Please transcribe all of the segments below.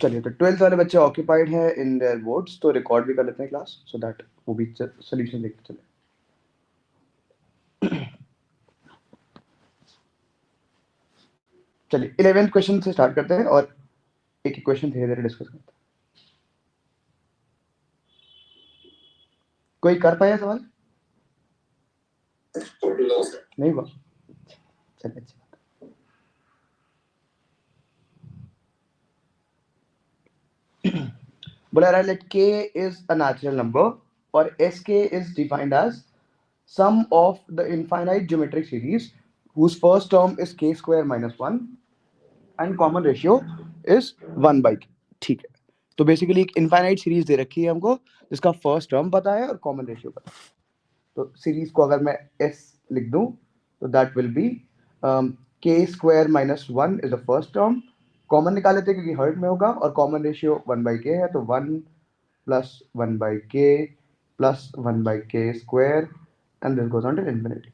चलिए, तो 12th वाले बच्चे ऑक्यूपाइड हैं इन देयर बोर्ड्स, तो रिकॉर्ड भी कर लेते हैं क्लास, सो दैट वो भी सोल्यूशन देखते चले। चलिए 11th क्वेश्चन से स्टार्ट करते हैं और एक एक क्वेश्चन धीरे धीरे डिस्कस करते हैं। कोई कर पाया सवाल? नहीं हुआ? चलिए अच्छी बात। बोला रहा है late k is a natural number और sk is defined as sum of the infinite geometric series whose first term is k square minus 1 and common ratio is 1 by k। ठीक है, तो बेसिकली एक इनफाइनाइट सीरीज दे रखी है हमको जिसका first term पता है और कॉमन रेशियो पता है। तो सीरीज को अगर मैं s लिख दूं तो that will be k square minus 1 is the first term, common निकाल लेते हैं क्योंकि हर्ट में होगा और कॉमन रेशियो 1 बाई के है, तो 1 plus 1 by k plus 1 by k square and this goes on to infinity.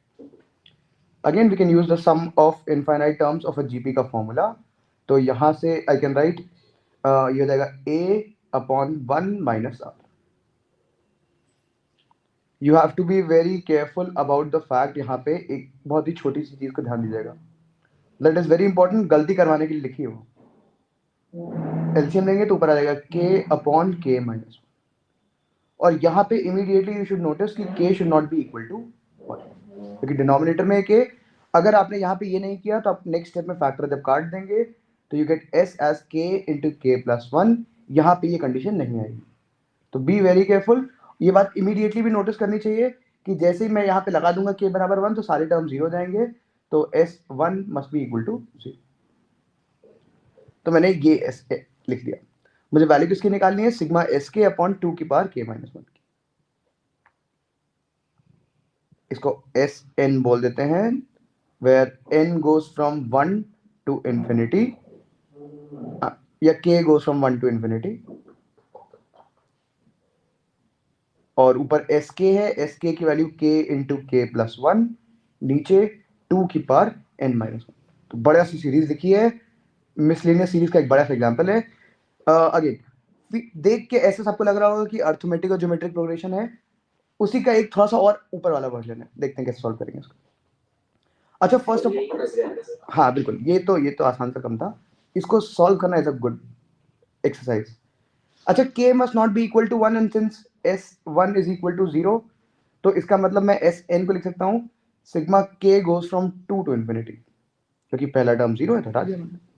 Again we can use the sum of infinite terms of a GP का फॉर्मूला, तो यहाँ से आई कैन राइट ये हो जाएगा a upon 1 minus r। You have to be very careful about the fact, यहाँ पे एक बहुत ही छोटी सी चीज को ध्यान दीजिएगा, दैट इज वेरी इंपॉर्टेंट, गलती करवाने के लिए लिखी हो। एलसीएम लेंगे तो ऊपर आ जाएगा k अपॉन k माइनस, और यहाँ पे इमीडिएटली यू शुड नोटिस कि k should not be equal to 1 क्योंकि डिनोमिनेटर में k, अगर आपने यहाँ पे ये नहीं किया तो आप नेक्स्ट स्टेप में फैक्टर जब काट देंगे तो you get s as k into k plus 1, यहाँ पे ये कंडीशन नहीं आएगी। तो बी वेरी केयरफुल, ये बात इमीडिएटली भी नोटिस करनी चाहिए कि जैसे ही मैं यहाँ पे लगा दूंगा k बराबर 1 तो सारे टर्म 0 हो जाएंगे, तो s1 must be equal to 0। तो मैंने ये s लिख दिया। मुझे वैल्यू किसकी निकालनी है? सिग्मा एस के अपॉन 2 की पावर k माइनस 1 की। इसको एस एन बोल देते हैं, where n goes from 1 to infinity या k goes from 1 to infinity, और ऊपर एस के है, एस के की value k into k plus 1, नीचे 2 की पावर n माइनस 1। तो बड़ा सी सीरीज लिखी है, मिसलिनियस सीरीज का एक बड़ा सा एग्जांपल है। अगेन देख के ऐसे सबको लग रहा होगा कि अर्थमेटिक और ज्योमेट्रिक प्रोग्रेशन है, उसी का एक थोड़ा सा और ऊपर वाला वर्जन है, देखते हैं कैसे सॉल्व करेंगे इसको। अच्छा फर्स्ट ऑफ, हाँ बिल्कुल, ये तो आसान सा कम था, इसको सॉल्व करना इज अ गुड एक्सरसाइज। अच्छा k must not be equal to 1 and since s1 is equal to 0, तो इसका मतलब मैं sn को लिख सकता हूँ sigma k goes from 2 to infinity, क्योंकि पहला टर्म 0 है तो हटा दिया मैंने।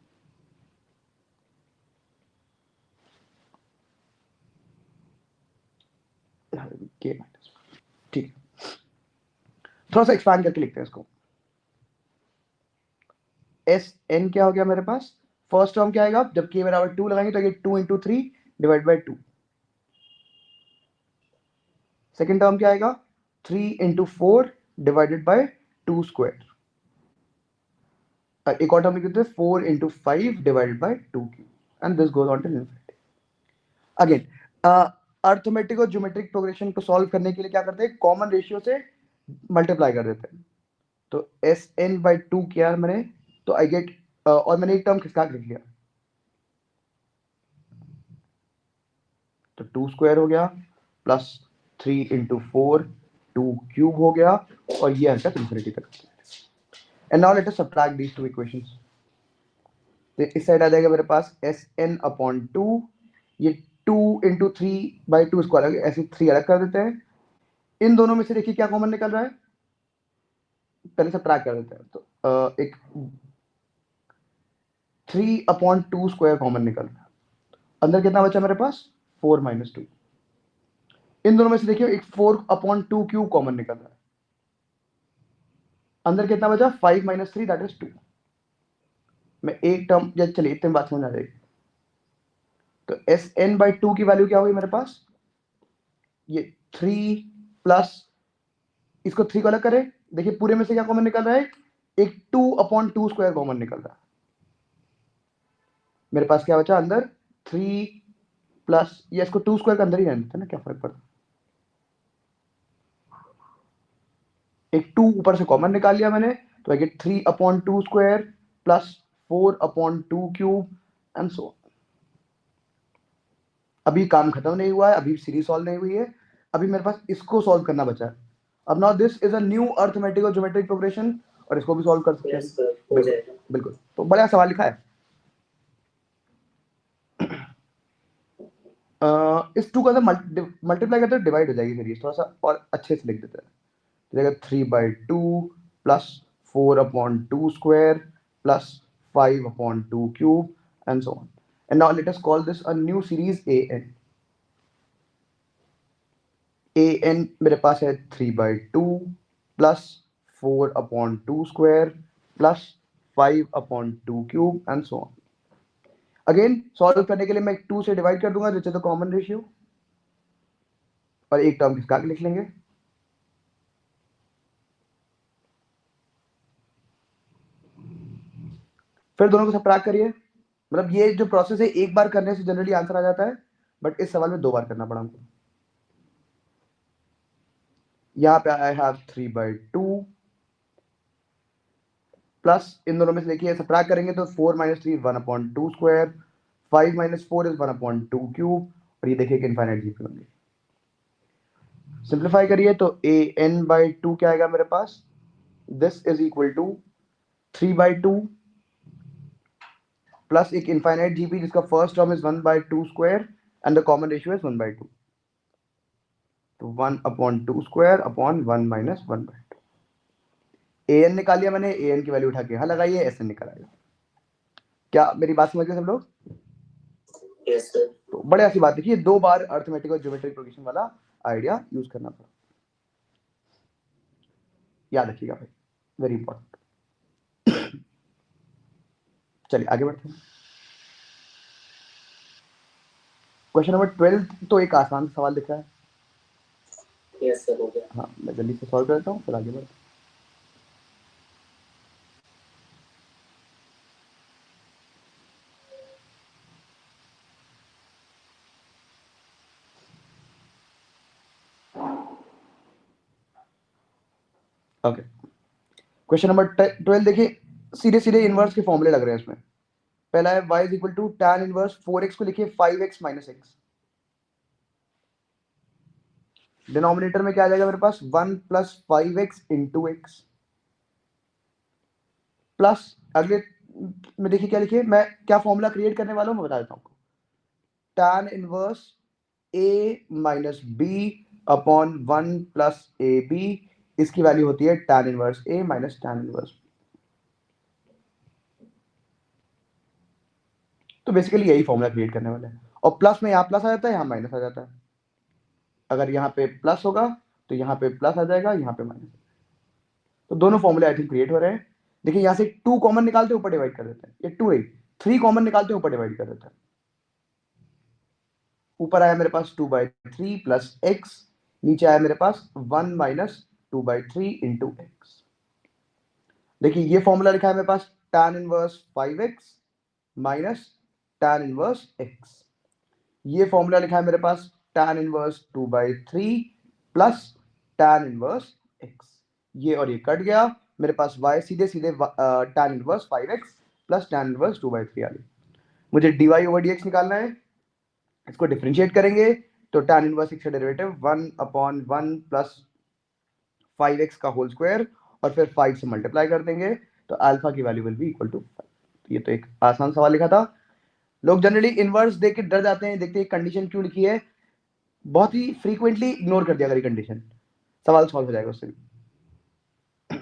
k माइनस, ठीक, थोड़ा सा एक्सपांड करके लिखते हैं इसको। एस एन क्या हो गया मेरे पास? फर्स्ट टर्म क्या आएगा जब k बराबर 2 लगाएंगे तो ये 2 into 3 divide by 2। Second term क्या आएगा? 3 इंटू 4 डिवाइडेड बाई 2 स्क्वायर। एक और टर्म लिख देते हैं 4 into 5 divided by 2 cube, and this goes on to infinity. Again arithmetic और ज्योमेट्रिक प्रोग्रेशन को सॉल्व करने के लिए क्या करते हैं? कॉमन रेशियो से मल्टीप्लाई कर देते हैं। तो एस एन बाई 2 किया मैंने, तो आई गेट, और मैंने एक टर्म खिसका के लिख लिया, तो 2 स्क्वायर हो गया प्लस 3 इंटू 4 2 क्यूब हो गया, और ये हरकत इंफिनिटी तक। And now let us subtract these two equations. तो इस साइड आ जाएगा मेरे पास एस एन अपॉन 2, ये 2 इंटू 3 बाई 2 इसको अलग, ऐसे 3 अलग कर देते हैं। इन दोनों में से देखिए क्या कॉमन निकल रहा है, पहले सबट्रैक्ट कर देते हैं। तो एक 3 अपॉन 2 स्क्वायर कॉमन निकल रहा है, अंदर कितना बचा मेरे पास? 4 माइनस 2। इन दोनों में से देखिए एक 4 अपॉन 2 क्यूब कॉमन निकल रहा है, अंदर कितना बचा? 5 माइनस 3 दैट इज 2। मैं एक टर्म, या चलिए इतने बात समझ आ जाएगी। तो एस एन बाई 2 की वैल्यू क्या हुई मेरे पास? ये 3 प्लस, इसको 3 को अलग करें, देखिए पूरे में से क्या कॉमन निकल रहा है? एक 2 अपॉन 2 स्क्वायर कॉमन निकल रहा है। मेरे पास क्या बचा अंदर? 3 प्लस, या इसको 2 स्क्वायर के अंदर ही रहने देते ना, क्या फर्क पड़ता। एक 2 ऊपर से कॉमन निकाल लिया मैंने, तो I get 3 upon 2 square plus 4 upon 2 cube and सो। अभी काम खत्म नहीं हुआ है, अभी सीरीज सॉल्व नहीं हुई है, अभी मेरे पास इसको सॉल्व करना बचा है। अब now this is a new arithmetic और ज्योमेट्रिक प्रोग्रेशन, और इसको भी सॉल्व कर सकते हैं। यस सर, हो बिल्कुल जाएगा। बिल्कुल। तो बड़ा सवाल लिखा है। इस टू का मल्टीप्लाई करते हैं डिवाइड हो जाएगी सीरीज, थोड़ा सा और अच्छे से लिख देते हैं। तो जाएगा 3/2 plus 4/2 square plus 5/2 cube and so on. And now let us call this a new series a n. A n मेरे पास है 3/2 plus 4/2 square plus 5/2 cube and so on. Again solve करने के लिए मैं 2 से डिवाइड कर दूंगा, which is the common ratio, और एक टर्म किसका आगे लिख लेंगे। फिर दोनों को सबट्रैक्ट करिए। मतलब ये जो प्रोसेस है एक बार करने से जनरली आंसर आ जाता है, बट इस सवाल में 2 बार करना पड़ा हमको। यहाँ पे आई हैव 3/2 प्लस इन दोनों में से देखिए सबट्रैक्ट करेंगे तो 4 - 3 1/2 स्क्वायर, 5 - 4 इज 1/2 क्यूब, और ये देखिए कि इनफाइनाइट जीपी होंगे। सिंप्लीफाई करिए तो ए एन बाई टू क्या आएगा मेरे पास, this is equal to 3/2 plus एक इनफाइनाइट जीपी जिसका first term is 1/2 square and the common ratio is 1/2, तो 1/2 स्क्वायर अपॉन 1 - 1/2। ए एन निकाल लिया मैंने, ए एन की वैल्यू उठा के यहाँ लगाइए, एस एन निकल आएगा। क्या मेरी बात समझ गए सब लोग? Yes sir. तो बड़े ऐसी बात देखिए, 2 बार अर्थमेटिक और ज्योमेट्रिक प्रोग्रेशन वाला आइडिया यूज करना पड़ा, याद रखिएगा भाई, वेरी इंपॉर्टेंट। चलिए आगे बढ़ते हैं। क्वेश्चन नंबर 12 तो एक आसान सवाल दिख रहा है। यस सर, हो गया। हाँ मैं जल्दी से सॉल्व कर देता हूँ, फिर आगे बढ़ते हैं। ओके, क्वेश्चन नंबर 12 देखिए, सीधे सीधे इनवर्स के फॉर्मूले लग रहे हैं इसमें। पहला है y is equal to tan inverse 4x को लिखिए 5x माइनस एक्स। डिनोमिनेटर में क्या आ जाएगा मेरे पास, 1 plus 5x into x, plus अगले में देखिए क्या लिखिए, मैं क्या फॉर्मूला क्रिएट करने वाला हूँ मैं बता देता हूँ। tan inverse a minus b upon 1 plus a b, इसकी वैल्यू होती है tan inverse a minus tan inverse. तो बेसिकली यही फॉर्मूला क्रिएट करने वाले हैं, और प्लस में यहाँ प्लस आ जाता है, यहाँ माइनस आ जाता है। अगर यहाँ पे प्लस होगा तो यहाँ पे प्लस आ जाएगा, यहाँ पे माइनस। तो दोनों फॉर्मूले आई थिंक क्रिएट हो रहे हैं। देखिए यहाँ से 2 कॉमन निकालते ऊपर डिवाइड कर देते हैं, ये 2 है, 3 कॉमन निकालते ऊपर डिवाइड कर देते हैं। ऊपर आया मेरे पास 2/3 प्लस एक्स, नीचे आया मेरे पास 1 माइनस 2/3 इंटू एक्स। देखिए ये फॉर्मूला लिखा है मेरे पास tan inverse 5x minus tan inverse x। ये फॉर्मूला लिखा है मेरे पास tan inverse 2/3 plus tan inverse x। ये और ये कट गया, मेरे पास y सीधे सीधे tan inverse 5x plus tan inverse 2/3 आ गई। मुझे dy ओवर dx निकालना है, इसको डिफरेंशिएट करेंगे तो tan इनवर्स x का डेरिवेटिव 1/1 प्लस 5x का होल स्क्वायर, और फिर 5 से मल्टीप्लाई कर देंगे तो अल्फा की value will be equal to 5। ये तो एक आसान सवाल लिखा था। लोग जनरली इनवर्स देख के डर जाते हैं, देखते हैं कंडीशन क्यों लिखी है, बहुत ही फ्रीक्वेंटली इग्नोर कर दिया अगर कंडीशन, सवाल सॉल्व हो जाएगा उससे भी।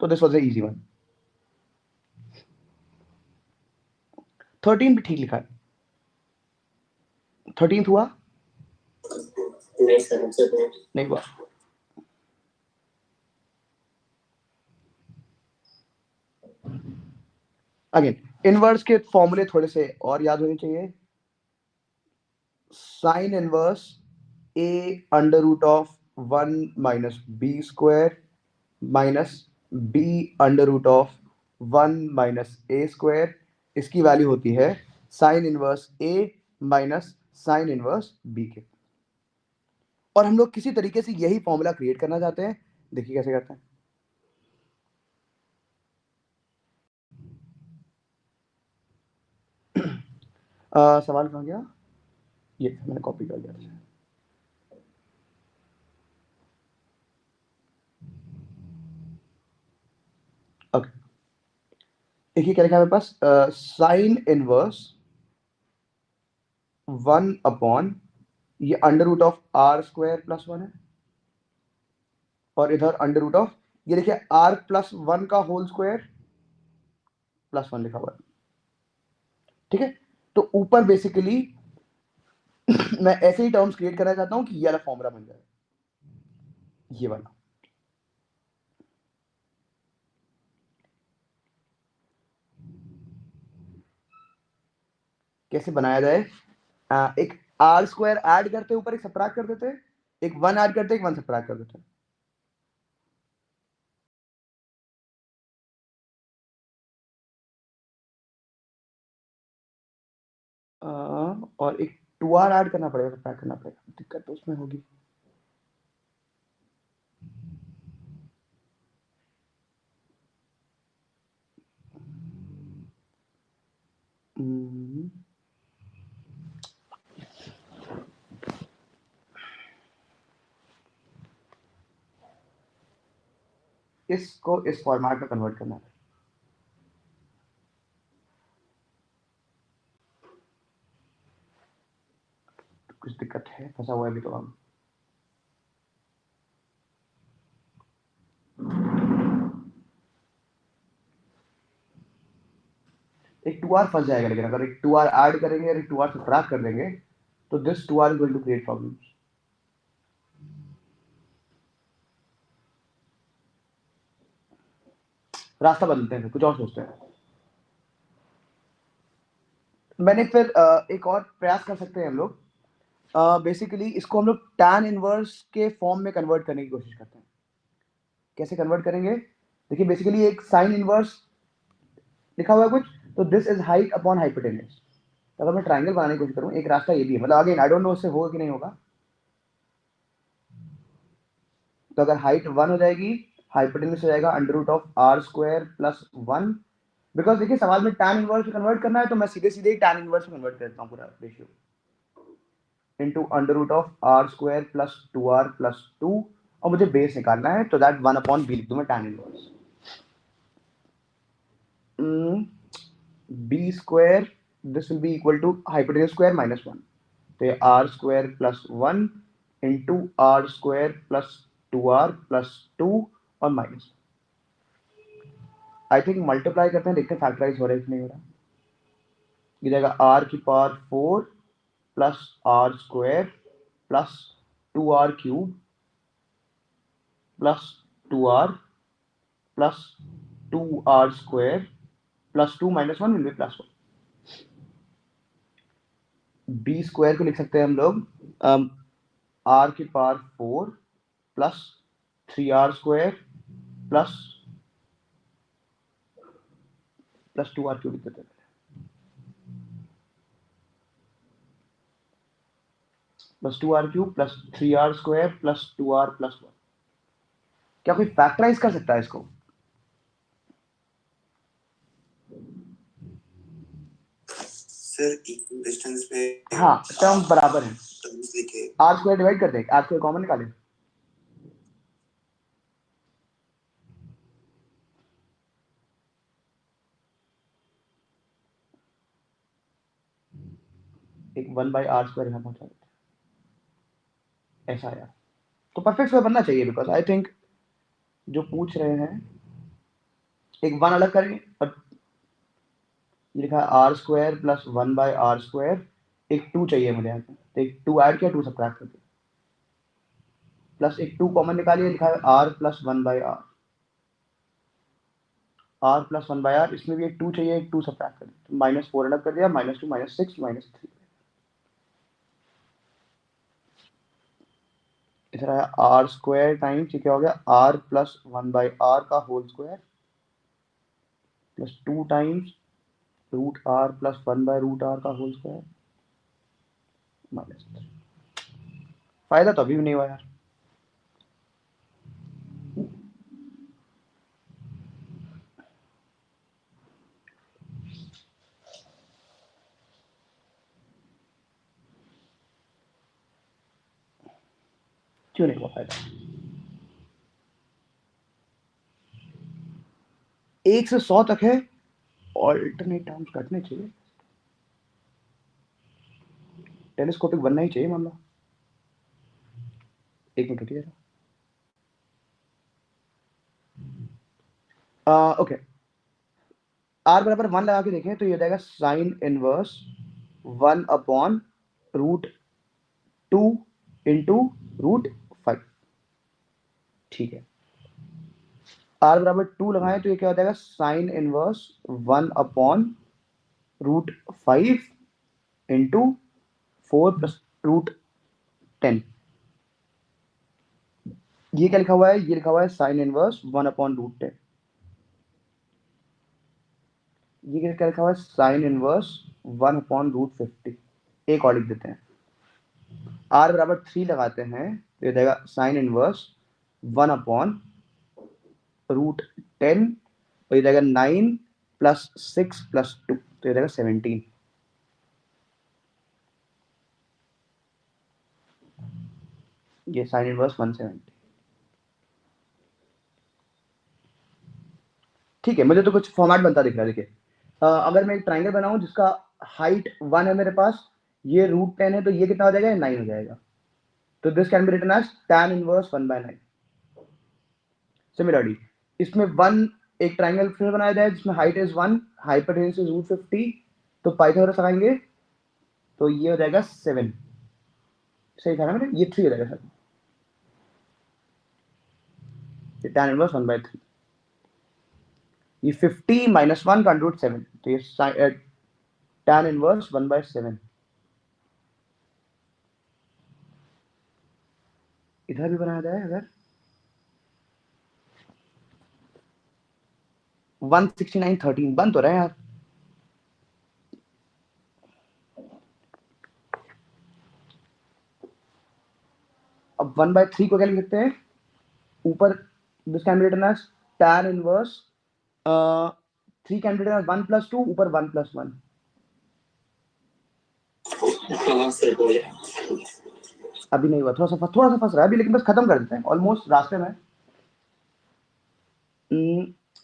तो this was a easy one. 13 भी ठीक लिखा है, 13th हुआ नहीं सर, हमसे तो नहीं हुआ। अगेन इनवर्स के फॉर्मूले थोड़े से और याद होने चाहिए। Sine inverse a under root of 1 minus b square minus b under root of 1 minus a square, इसकी वैल्यू होती है sine inverse a minus sine inverse b के। और हम लोग किसी तरीके से यही फॉर्मूला क्रिएट करना चाहते हैं, देखिए कैसे करते हैं। सवाल कहाँ गया, ये मैंने कॉपी कर दिया था। ओके, देखिए क्या लिखा है मेरे पास, साइन इनवर्स 1 अपॉन ये under root of r square plus 1 है, और इधर अंडर रूट ऑफ ये देखिए आर प्लस 1 का होल स्क्वायर प्लस 1 लिखा हुआ है। ठीक है, तो ऊपर बेसिकली मैं ऐसे ही टर्म्स क्रिएट करना चाहता हूं कि ये वाला फॉर्मूला बन जाए, ये वाला। कैसे बनाया जाए, एक आर स्क्वायर ऐड करते ऊपर, एक सबट्रैक्ट कर देते, एक 1 ऐड करते, एक 1 सबट्रैक्ट कर देते। और एक 2r ऐड करना पड़ेगा, सबट्रैक्ट करना पड़ेगा, दिक्कत तो उसमें होगी। हम्म, इसको इस फॉर्मेट में कन्वर्ट करना है। कुछ दिक्कत है, फंसा हुआ है अभी तो हम। एक 2r फंस जाएगा, लेकिन अगर एक 2r ऐड करेंगे और एक 2r सबट्रैक्ट कर देंगे तो this 2r is going to create problems. रास्ता बदलते हैं, कुछ और सोचते हैं। मैंने फिर एक और प्रयास कर सकते हैं हम लोग, बेसिकली इसको हम लोग tan इनवर्स के फॉर्म में कन्वर्ट करने की कोशिश करते हैं। कैसे कन्वर्ट करेंगे, देखिए बेसिकली एक साइन इनवर्स लिखा हुआ है कुछ, तो this is height upon hypotenuse. तो अगर मैं ट्राइंगल बनाने की कोशिश करूँ, एक रास्ता ये भी है, मतलब अगेन आई डोंट नो उससे होगा कि नहीं होगा। तो अगर हाइट 1 हो जाएगी, हाइपोटेन्यूज हो जाएगा under root of r square plus 1। Because देखिए सवाल में tan इनवर्स कन्वर्ट करना है, तो मैं सीधे सीधे tan इनवर्स में कन्वर्ट करता हूँ पूरा ratio, into under root of r square plus 2r plus 2, और मुझे बेस निकालना है, तो दैट 1 अपॉन बी लिख दूं मैं tan inverse. B square, this will be equal to hypotenuse square minus 1, तो ये r square plus 1 into r square plus 2r plus 2 और माइनस। आई थिंक मल्टीप्लाई करते हैं, देखते हैं फैक्टराइज हो रहा है कि नहीं हो रहा। ये जाएगा आर की power 4 plus are square plus 2r cube plus 2r plus 2r square plus 2 minus 1 will be plus 1। B square को लिख सकते हैं हम लोग आर की power 4 plus 3r square plus 2r cube लिख देते हैं, plus 2r cube plus 3r square plus 2r plus 1। क्या कोई फैक्टराइज कर सकता है इसको? सर डिस्टेंस पे हाँ, टर्म बराबर है, टर्म्स लिखे आर स्क्वायर डिवाइड कर दें, आर स्क्वायर कॉमन निकालें। एक 1/r स्क्वायर यहाँ पहुंचा देते हैं, ऐसा आया। तो परफेक्ट स्क्वायर बनना चाहिए, बिकॉज आई थिंक जो पूछ रहे हैं, एक 1 अलग करेंगे और ये लिखा है are square plus 1/r square, एक 2 चाहिए मुझे यहाँ पे, तो एक 2 ऐड किया, 2 सबट्रैक्ट कर दिया, प्लस एक 2 कॉमन निकालिए, लिखा है r plus 1/r, r plus 1/r, इसमें भी एक 2 चाहिए, एक 2 सबट्रैक्ट कर दिया, माइनस 4 अलग कर दिया, -2 -6 -3। इधर आया आर स्क्वायर टाइम्स, ये क्या हो गया, r प्लस 1/r का whole square plus 2 times root r plus 1/√r का होल स्क्वायर माइनस। फायदा तो अभी भी नहीं हुआ यार। क्यों नहीं हुआ फायदा? 1 से 100 तक है, ऑल्टरनेट टर्म्स घटने चाहिए, टेलीस्कोपिक बनना ही चाहिए मामला। एक मिनट रुकिए जरा। ओके, आर बराबर 1 लगा के देखें तो ये हो जाएगा sine inverse 1 upon root 2 into root 5। ठीक है, आर बराबर 2 लगाएं तो ये क्या हो जाएगा sine inverse 1 upon root 5 into 4 plus root 10। ये क्या लिखा हुआ है? ये लिखा हुआ है साइन इनवर्स 1 अपॉन रूट 10। ये क्या लिखा हुआ है? Sine inverse 1 upon root 50। एक और लिख देते हैं, आर बराबर 3 लगाते हैं तो ये जाएगा साइन इनवर्स 1 अपॉन रूट 10, और ये जाएगा 9 प्लस 6 प्लस 2 तो ये जाएगा 17। ये साइन इनवर्स 170। ठीक है, मुझे तो कुछ फॉर्मेट बनता दिख रहा है। देखिए, अगर मैं एक ट्राइंगल बनाऊं जिसका हाइट 1 है मेरे पास, ये रूट 10 है, तो ये कितना हो जाएगा? 9 हो जाएगा। तो this can be written as tan inverse 1/9। Similarly इसमें 1 एक ट्राइंगल फिर बनाया जाए जिसमें height is 1, hypotenuse is root 50, तो पाइथागोरस लगाएंगे तो ये हो जाएगा 7। सही था ना मैंने? ये 3 हो जाएगा सर, ये tan इनवर्स 1/3। ये 50 माइनस 1 का रूट 7, तो ये tan इनवर्स 1/7। इधर भी बनाया जाए अगर 169.13 बन तो रहे हैं यार। अब 1/3 को क्या लिख सकते हैं? ऊपर this can be written as tan inverse 3 can be written as 1 plus 2, ऊपर 1 प्लस 1। हाँ सर हो गया। अभी नहीं हुआ, थोड़ा सा फंस रहा है अभी, लेकिन बस खत्म कर देते हैं, ऑलमोस्ट रास्ते में।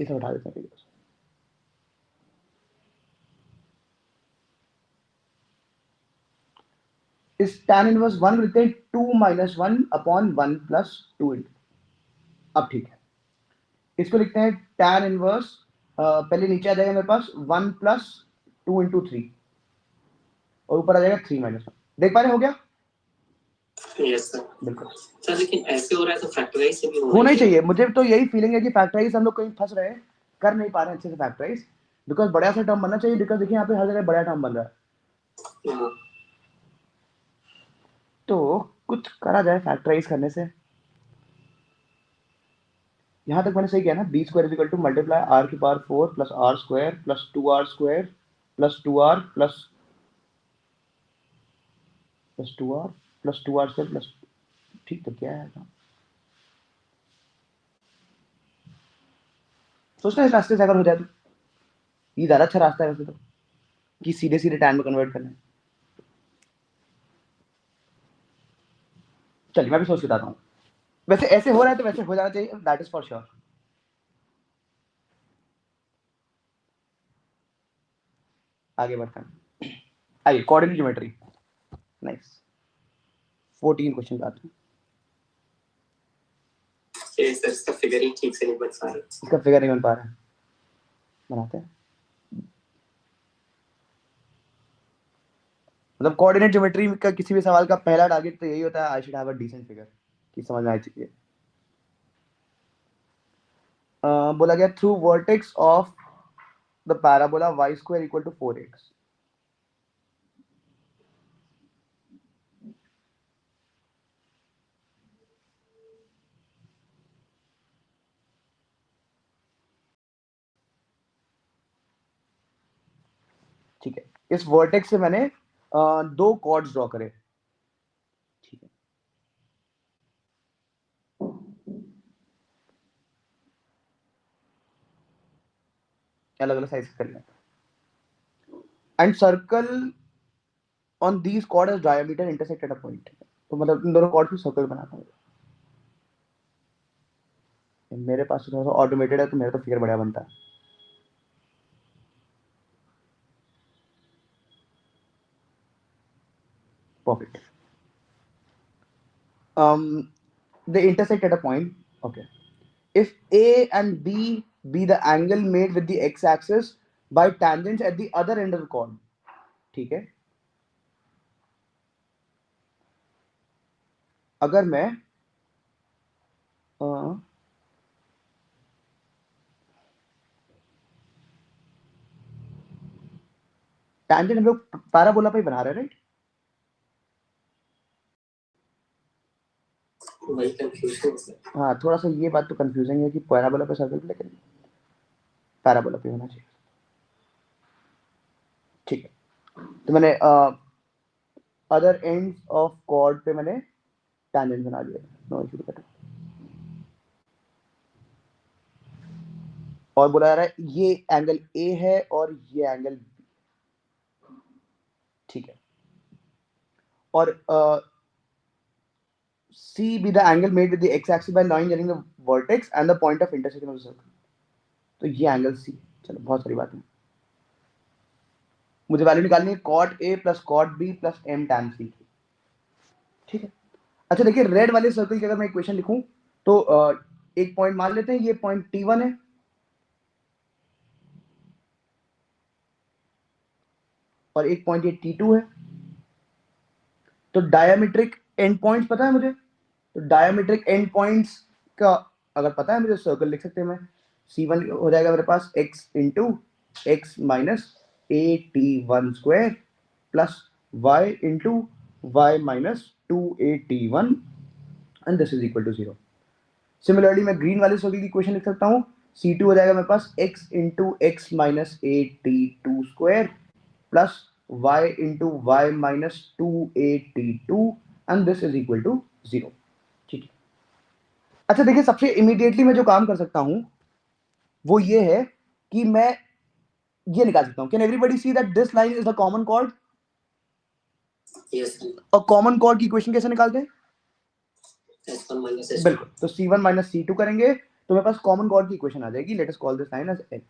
इसे उठा देते हैं। इस tan इनवर्स 1 को लिखते हैं 2 माइनस 1 अपॉन 1 प्लस 2 इंटू। अब ठीक है, इसको लिखते हैं tan इनवर्स, पहले नीचे आ जाएगा मेरे पास 1 प्लस 2 इंटू 3, और ऊपर आ जाएगा 3 माइनस 1। देख पा रहे? हो गया? Yes sir. बिल्कुल सर लेकिन ऐसे हो रहा है तो फैक्टराइज से भी होना ही चाहिए। मुझे तो यही फीलिंग है कि फैक्टराइज हम लोग कहीं फंस रहे हैं, कर नहीं पा रहे हैं अच्छे से फैक्टराइज, बिकॉज बड़ा सा टर्म बनना चाहिए। बिकॉज देखिए यहाँ पे हर जगह बड़ा टर्म बन रहा है, हाँ, तो कुछ करा जाए फैक्टराइज करने से। यहाँ तक मैंने सही किया ना? B square is equal to multiply R की power 4 plus are square plus 2r square plus 2r plus 2r plus 2r square plus, ठीक तो क्या है? सोचना इस रास्ते से अगर हो जाए तो ये ज़्यादा अच्छा रास्ता है वैसे तो, कि सीधे सीधे टैन में कन्वर्ट करना है। चलिए मैं भी सोच के बताता हूँ। वैसे ऐसे हो रहा है तो वैसे हो जाना चाहिए, दैट इज फॉर श्योर। आगे बढ़ते हैं, आइए कोऑर्डिनेट ज्योमेट्री। नाइस, 14 क्वेश्चन आते हैं। ये सर इसका फिगर ही ठीक से नहीं बन पा रहा। इसका फिगर नहीं बन पा रहा है, बनाते हैं। मतलब कोऑर्डिनेट ज्योमेट्री का किसी भी सवाल का पहला टारगेट तो यही होता है, I should have a decent figure, कि समझ में आनी चाहिए। बोला गया through vertex of the parabola y square equal to 4x। ठीक है, इस वर्टेक्स से मैंने दो कॉर्ड्स ड्रॉ करे। ठीक है, अलग अलग साइज कर लें, and circle on these chord as diameter intersect at a point. तो मतलब इन दोनों कॉर्ड की सर्कल बनाता हूँ। मेरे पास तो थोड़ा सा ऑटोमेटेड है तो मेरा तो फिगर बढ़िया बनता है. Perfect. They intersect at a point. Okay. If A and B be the angle made with the x-axis by tangents at the other end of the chord, ठीक है. अगर मैं tangent हम लोग पैराबोला पे ही बना रहे हैं, राइट? वही कंफ्यूजन सर. हाँ, थोड़ा सा ये बात तो कंफ्यूजिंग है कि पैराबोला पे सर्कल, लेकिन पैराबोला पे होना चाहिए. ठीक है. तो मैंने अदर एंड्स ऑफ कॉर्ड पे मैंने टैंजेंट बना दिया. No issue with that. और बोला जा रहा है ये एंगल ए है और ये एंगल बी. ठीक है. और C be the angle made with the x-axis by line joining the vertex and the point of intersection of the circle. तो ये एंगल C. चलो, बहुत सारी बात है. मुझे वैल्यू निकालनी है cot A plus cot B plus m tan C की. ठीक है. अच्छा देखिए, रेड वाले सर्कल की अगर मैं इक्वेशन लिखूं तो एक पॉइंट मान लेते हैं, ये पॉइंट T1 है और एक पॉइंट ये T2 है. तो डायमेट्रिक एंड पॉइंट्स पता है मुझे. तो डायमेट्रिक एंड पॉइंट्स का अगर पता है मुझे, सर्कल लिख सकते हैं मैं. C1 हो जाएगा मेरे पास x into x minus a t one square plus y into y minus two a t one and this is equal to 0. Similarly मैं ग्रीन वाले सर्कल की इक्वेशन लिख सकता हूँ. C2 हो जाएगा मेरे पास x into x minus a t two square plus y into y minus two a t two and this is equal to 0. ठीक है. अच्छा देखिए, सबसे इमीडिएटली मैं जो काम कर सकता हूं वो ये है कि मैं ये निकाल सकता हूं. Can everybody see that this line is the common chord. Yes sir. और कॉमन कॉर्ड की इक्वेशन कैसे निकालते हैं? S1 minus S2. बिल्कुल. तो C1 माइनस C2 करेंगे तो मेरे पास कॉमन कॉर्ड की इक्वेशन आ जाएगी. Let us call this line as L.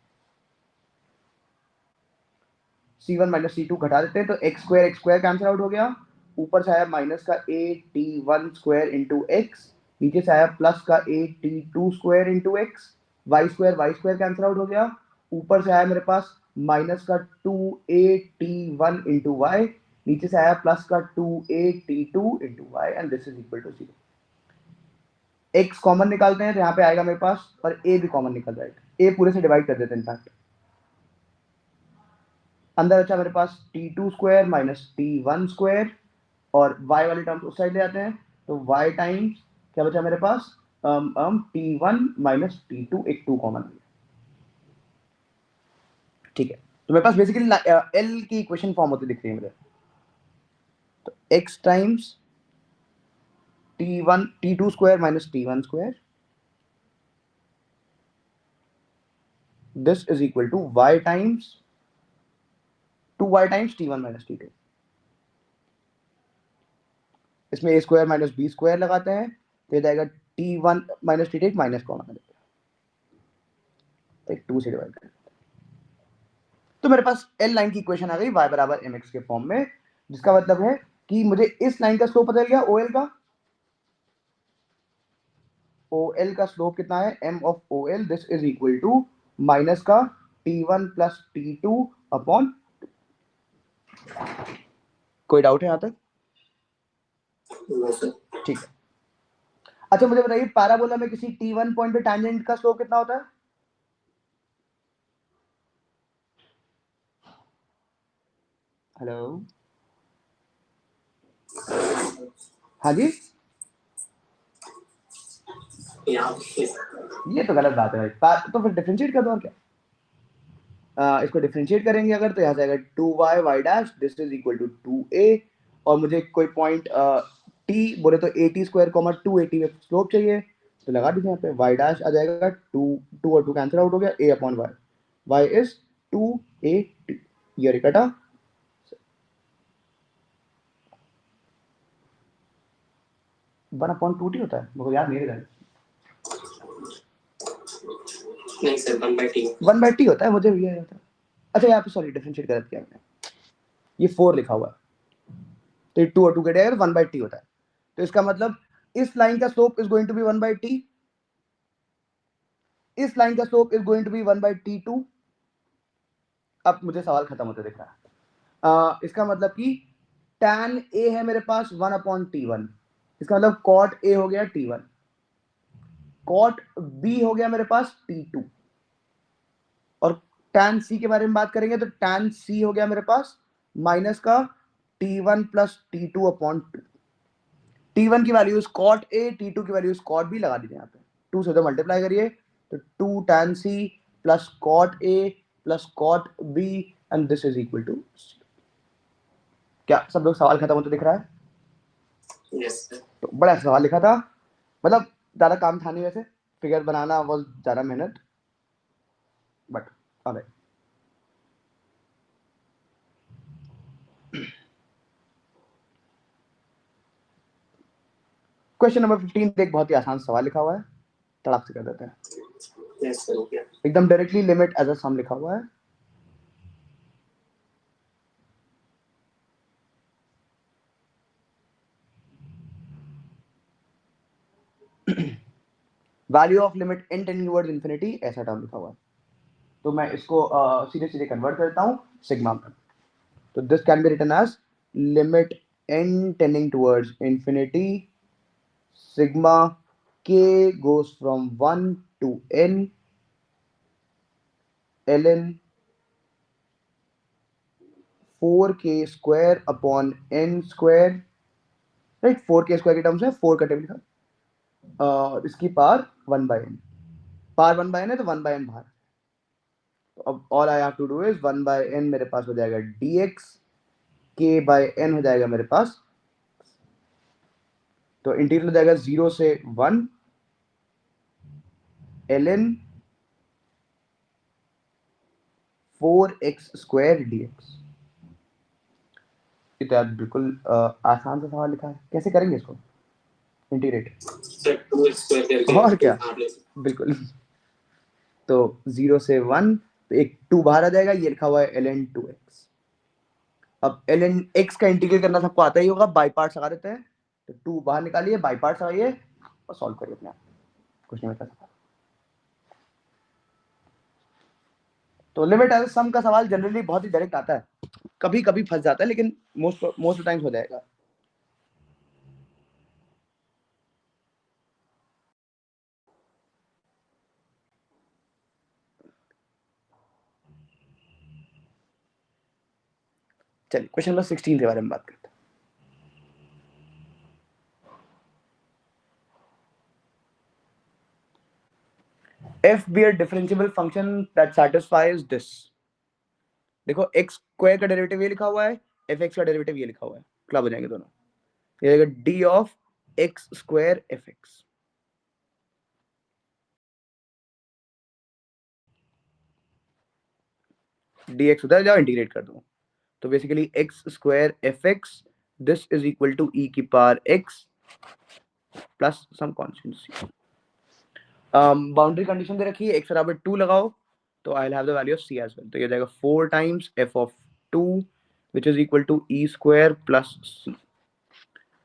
C1 minus C2 घटा देते हैं तो x स्क्वायर कैंसिल आउट हो गया. ऊपर से आया माइनस का a t one square into x. नीचे से आया प्लस का a t two square into x. Y square cancel out हो गया. ऊपर से आया मेरे पास माइनस का two a t one into y. नीचे से आया प्लस का two a t two into y and this is equal to 0. X common निकालते हैं तो यहाँ पे आएगा मेरे पास, और ए भी कॉमन निकल जाएगा. ए पूरे से डिवाइड कर देते हैं इनफैक्ट. अंदर बचा मेरे पास T2 square minus T1 square और y वाले टर्म्स उस साइड ले आते हैं. तो y टाइम्स क्या बचा मेरे पास, T1 माइनस T2, एक 2 कॉमन. ठीक है. तो मेरे पास बेसिकली L की इक्वेशन फॉर्म होती दिख रही है मुझे. तो x times T1 T2 square minus T1 square, this is equal to y times 2y times T1 minus T2. इसमें a square minus b square लगाते हैं तो ये जाएगा T1 माइनस T2, एक माइनस कॉमन है, एक 2 से डिवाइड कर. तो मेरे पास L लाइन की इक्वेशन आ गई y बराबर mx के फॉर्म में, जिसका मतलब है कि मुझे इस लाइन का स्लोप पता चल गया OL का. OL का स्लोप कितना है, m of OL. This is equal to minus का T1 प्लस T2 अपॉन. कोई डाउट है यहाँ तक? No sir. ठीक है. अच्छा मुझे बताइए, पैराबोला में किसी T1 पॉइंट पे टैंजेंट का स्लोप कितना होता है? हेलो. हाँ जी. यहाँ ये तो गलत बात है भाई. तो फिर डिफरेंशिएट कर दो और क्या. इसको डिफरेंशिएट करेंगे अगर तो यहाँ से आएगा 2y y dash. This is equal to 2a. और मुझे कोई पॉइंट t बोले तो टी स्क्वायर कॉमा 280 में स्लोप चाहिए, तो लगा दीजिए यहाँ पे y डैश आ जाएगा 2 और 2 कैंसिल आउट हो गया, a upon y. y is 2a. ये कटा. वन अपॉन 2t होता है, मुझे याद नहीं रहा. नहीं सर 1/t 1/t होता है, मुझे ये आता है। अच्छा यहाँ पे सॉरी डिफरेंशिएट गलत किया मैंने, ये 4 लिखा हुआ है तो 2 और 2 कट जाएगा 1/t होता है। तो इसका मतलब इस लाइन का slope is going to be 1/t, इस लाइन का slope is going to be 1/t2। अब मुझे सवाल खत्म होते दिख रहा है। इसका मतलब कि tan a है मेरे पास 1/t1, इसका मतलब cot a हो गया t1, cot b हो गया मेरे पास t2, और tan c के बारे में बात करेंगे तो tan c हो गया मेरे पास माइनस का t1 प्लस t2/2। t1 की value is cot a, t2 की वैल्यू इज cot b, लगा दीजिए यहाँ पे 2 से तो मल्टीप्लाई करिए तो 2 tan c plus cot a plus cot b and this is equal to. क्या सब लोग सवाल खत्म होते दिख रहा है? यस सर तो बड़ा सवाल लिखा था, मतलब ज्यादा काम था नहीं वैसे, फिगर बनाना वो ज्यादा मेहनत, बट अबे क्वेश्चन नंबर 15 एक बहुत ही आसान सवाल लिखा हुआ है, तड़ाक से कर देते हैं। यस सर हो गया एकदम डायरेक्टली लिमिट एज अ सम लिखा हुआ है। Value of limit n tending towards infinity, ऐसा टर्म लिखा हुआ है। तो मैं इसको सीधे सीधे कन्वर्ट करता हूँ सिग्मा में। तो this can be written as limit n tending towards infinity sigma k goes from 1 to n ln 4k square upon n square, right 4k square की टर्म्स है 4 का टेबल लिखा, इसकी पावर 1/n, पावर 1/n है तो 1/n बाहर। तो अब all I have to do is 1/n मेरे पास हो जाएगा dx, k/n हो जाएगा मेरे पास, तो इंटीग्रल हो जाएगा 0 से 1 ln 4x स्क्वायर dx। ये तो यार बिल्कुल आसान सा सवाल लिखा है, कैसे करेंगे इसको इंटीग्रेट? सर 2x स्क्वायर करके और क्या, बाहर ले सकते बिल्कुल। तो 0 से 1 तो एक 2 बाहर आ जाएगा, ये लिखा हुआ है ln 2x। अब ln x का इंटीग्रेट करना सबको आता ही होगा, बाई पार्ट्स लगा देते हैं, तो 2 बाहर निकालिए, बाई पार्ट्स लगाइए और सॉल्व करिए अपने आप, कुछ नहीं होता। तो लिमिट एज सम का सवाल जनरली बहुत ही डायरेक्ट आता है, कभी कभी फंस जाता है लेकिन मोस्ट टाइम्स हो जाएगा। चलिए क्वेश्चन नंबर 16 के बारे में बात करते हैं। F be a differentiable function that satisfies this। देखो x स्क्वायर का डेरिवेटिव ये लिखा हुआ है, fx का डेरिवेटिव ये लिखा हुआ है, क्लब हो जाएंगे दोनों, ये आएगा d of x square fx। dx उधर जाओ इंटीग्रेट कर दो, तो basically x square fx this is equal to e की power x plus some constant c। Boundary condition दे रखी है x बराबर 2 लगाओ तो I will have the value of c as well, तो ये जाएगा 4 times f of 2 which is equal to e square plus c।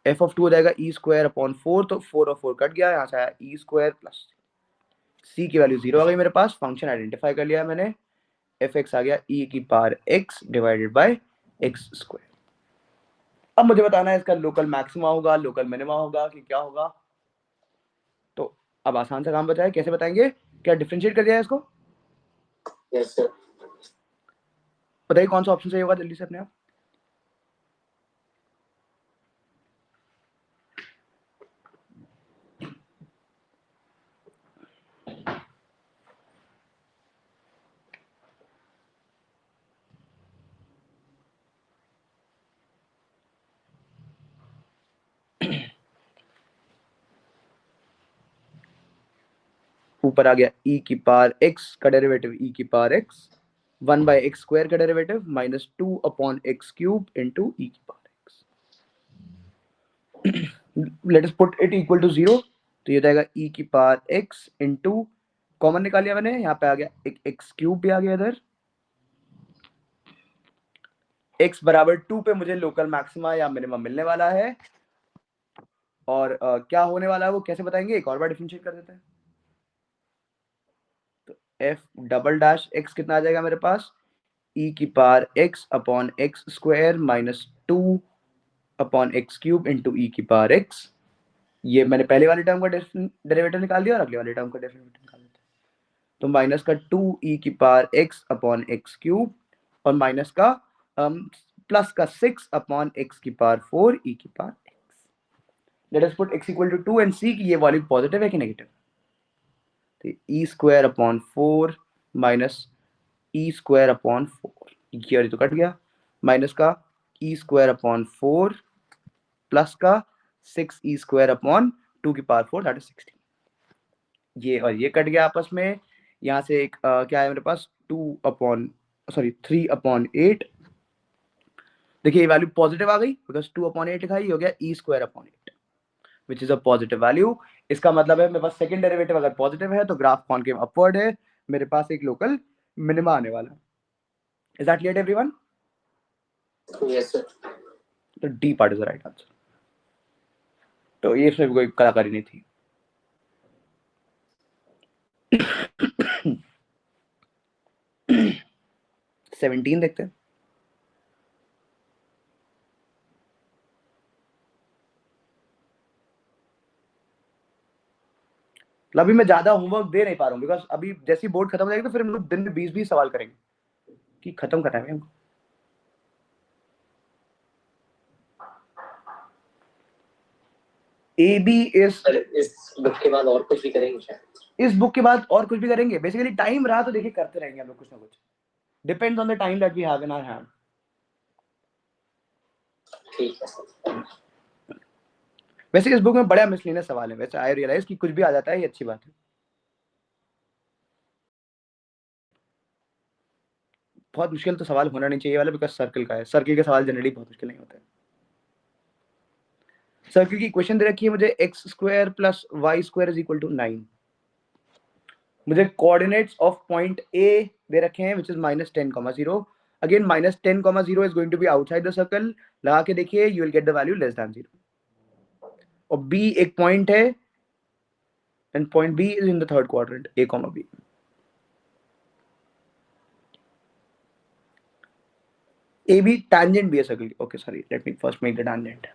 f of 2 हो जाएगा e स्क्वायर अपॉन 4, तो 4 और 4 कट गया, यहाँ से आया e स्क्वायर प्लस c की वैल्यू 0 आ गई मेरे पास, फंक्शन आइडेंटिफाई कर लिया मैंने, fx आ गया e की power x divided by x square. अब मुझे बताना है इसका लोकल मैक्सिमा होगा, लोकल मिनिमा होगा कि क्या होगा। तो अब आसान सा काम बचा है, कैसे बताएंगे, क्या डिफरेंशिएट कर दिया है इसको? यस सर बताइए कौन सा ऑप्शन सही होगा जल्दी से अपने आप। ऊपर आ गया e की पावर x का डेरिवेटिव e की power x, 1 by x square का derivative minus 2 upon x cube into e की power x। Let us put it equal to 0, तो ये जाएगा e की पावर x इनटू कॉमन निकाल लिया मैंने, यहाँ पे आ गया एक एक्स क्यूब भी आ गया इधर। x बराबर 2 पे मुझे लोकल मैक्सिमा या मिनिमम मिलने वाला है, और क्या होने वाला है वो कैसे बताएंगे, एक और बार डिफरेंशिएट कर देते हैं। तो f डबल डैश x कितना आ जाएगा मेरे पास, e की power x upon x square minus 2 upon x cube into e की पावर x। ये मैंने पहले वाले टर्म का डेरिवेटिव निकाल दिया और अगले वाले टर्म का डेरिवेटिव निकाल दिया। तो माइनस का 2 e की power x upon x cube और माइनस का प्लस का 6 अपॉन x की पावर 4 e की power x। Let us put x equal to 2 and see कि ये वैल्यू पॉजिटिव है कि नेगेटिव। तो e square upon 4 minus e square upon 4, ये तो कट गया, माइनस का e स्क्वायर अपॉन 4 प्लस का 6e स्क्वायर अपॉन 2 की पावर 4 दैट इज 16। ये और ये कट गया आपस में। यहाँ से एक क्या है मेरे पास 3/8। देखिए ये वैल्यू पॉजिटिव आ गई बिकॉज 2/8 लिखा है, ये हो गया e square upon 8 which is a positive value. इसका मतलब है मेरे पास सेकंड डेरिवेटिव अगर पॉजिटिव है तो ग्राफ कॉनकेव अपवर्ड है, मेरे पास एक लोकल मिनिमा आने वाला है। Is that clear everyone? Yes, sir. तो D part is the right answer. तो ये इसमें कोई कलाकारी नहीं थी। सेवनटीन देखते हैं। अभी मैं ज्यादा होमवर्क दे नहीं पा रहा हूँ बिकॉज अभी जैसी बोर्ड खत्म हो जाएगी तो फिर हम लोग दिन में 20-20 सवाल करेंगे कि खत्म करना है हमको। ए बी इज, इस बुक के बाद और कुछ भी करेंगे शायद? इस बुक के बाद और कुछ भी करेंगे, बेसिकली टाइम रहा तो देखिए करते रहेंगे हम लोग कुछ ना कुछ, depends on the time that we have in our hand. ठीक है सर। वैसे इस बुक में बड़ा मिसलिनियस सवाल है, वैसे आई रियलाइज कि कुछ भी आ जाता है, ये अच्छी बात है। बहुत मुश्किल तो सवाल होना नहीं चाहिए वाला बिकॉज सर्कल का है, सर्कल के सवाल जनरली बहुत मुश्किल नहीं होते हैं। सर्कल की इक्वेशन दे रखी है मुझे x square plus y square is equal to 9। मुझे कोऑर्डिनेट्स ऑफ पॉइंट ए दे रखे हैं which is -10,0। Again -10,0 is going to be outside the circle, लगा के देखिए you will get the value less than 0। और बी एक पॉइंट है and point b is in the third quadrant, a comma b. A b tangent भी है circle की। Okay sorry, let me first make the tangent।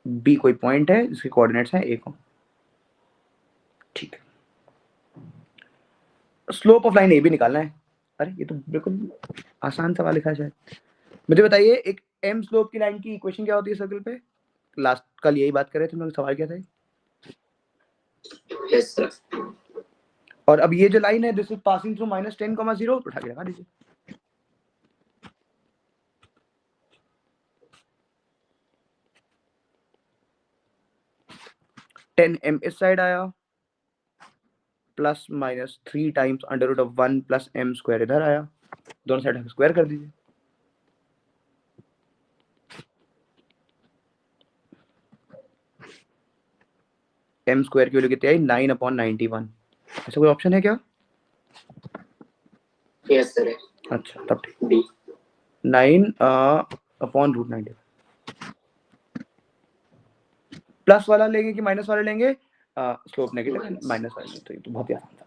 B कोई point है जिसके coordinates हैं ए कॉमा, ठीक है। स्लोप ऑफ लाइन ए भी निकालना है। अरे ये तो बिल्कुल आसान सवाल लिखा है शायद। मुझे बताइए एक एम स्लोप की लाइन की इक्वेशन क्या होती है सर्कल पे? लास्ट कल यही बात कर रहे थे, मैं सवाल क्या था? Yes sir. और अब ये जो लाइन है दिस इज पासिंग थ्रू -10,0 उठा के लगा दीजिए। m इस साइड आया plus minus 3 times √1 plus m square इधर आया, दोनों साइड का स्क्वायर कर दीजिए। m स्क्वायर की वैल्यू कितनी आई? 9/91। ऐसा कोई ऑप्शन है क्या? Yes sir. अच्छा तब ठीक, डी 9/√90। प्लस वाला लेंगे कि माइनस वाला लेंगे? स्लोप नेगेटिव, माइनस वाला। तो ये तो बहुत ही आसान था।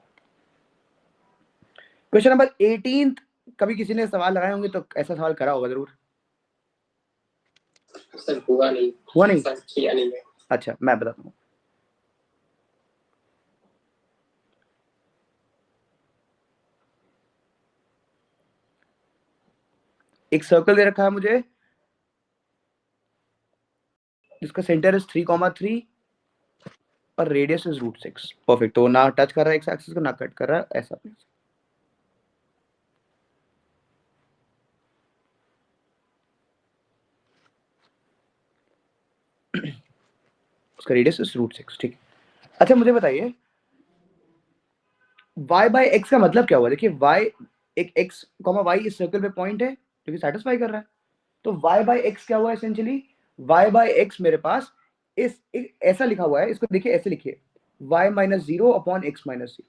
क्वेश्चन नंबर 18, कभी किसी ने सवाल लगाए होंगे तो ऐसा सवाल करा होगा जरूर। सर हुआ नहीं। हुआ नहीं? सर किया नहीं है। अच्छा मैं बताता हूँ। एक सर्कल दे रखा है मुझे जिसका सेंटर इज 3,3 और रेडियस इज √6। परफेक्ट। तो ना टच कर रहा है एक्स एक्सिस को, ना कट कर रहा है, ऐसा। उसका रेडियस इज √6, ठीक है। अच्छा मुझे बताइए y/x का मतलब क्या हुआ? देखिए y, एक x, y इस सर्कल पे पॉइंट है जो कि सेटिस्फाई कर रहा है। तो y/x क्या हुआ? एसेंशियली y/x मेरे पास ऐसा लिखा हुआ है, इसको देखिए ऐसे लिखिए y minus 0 upon x minus 0।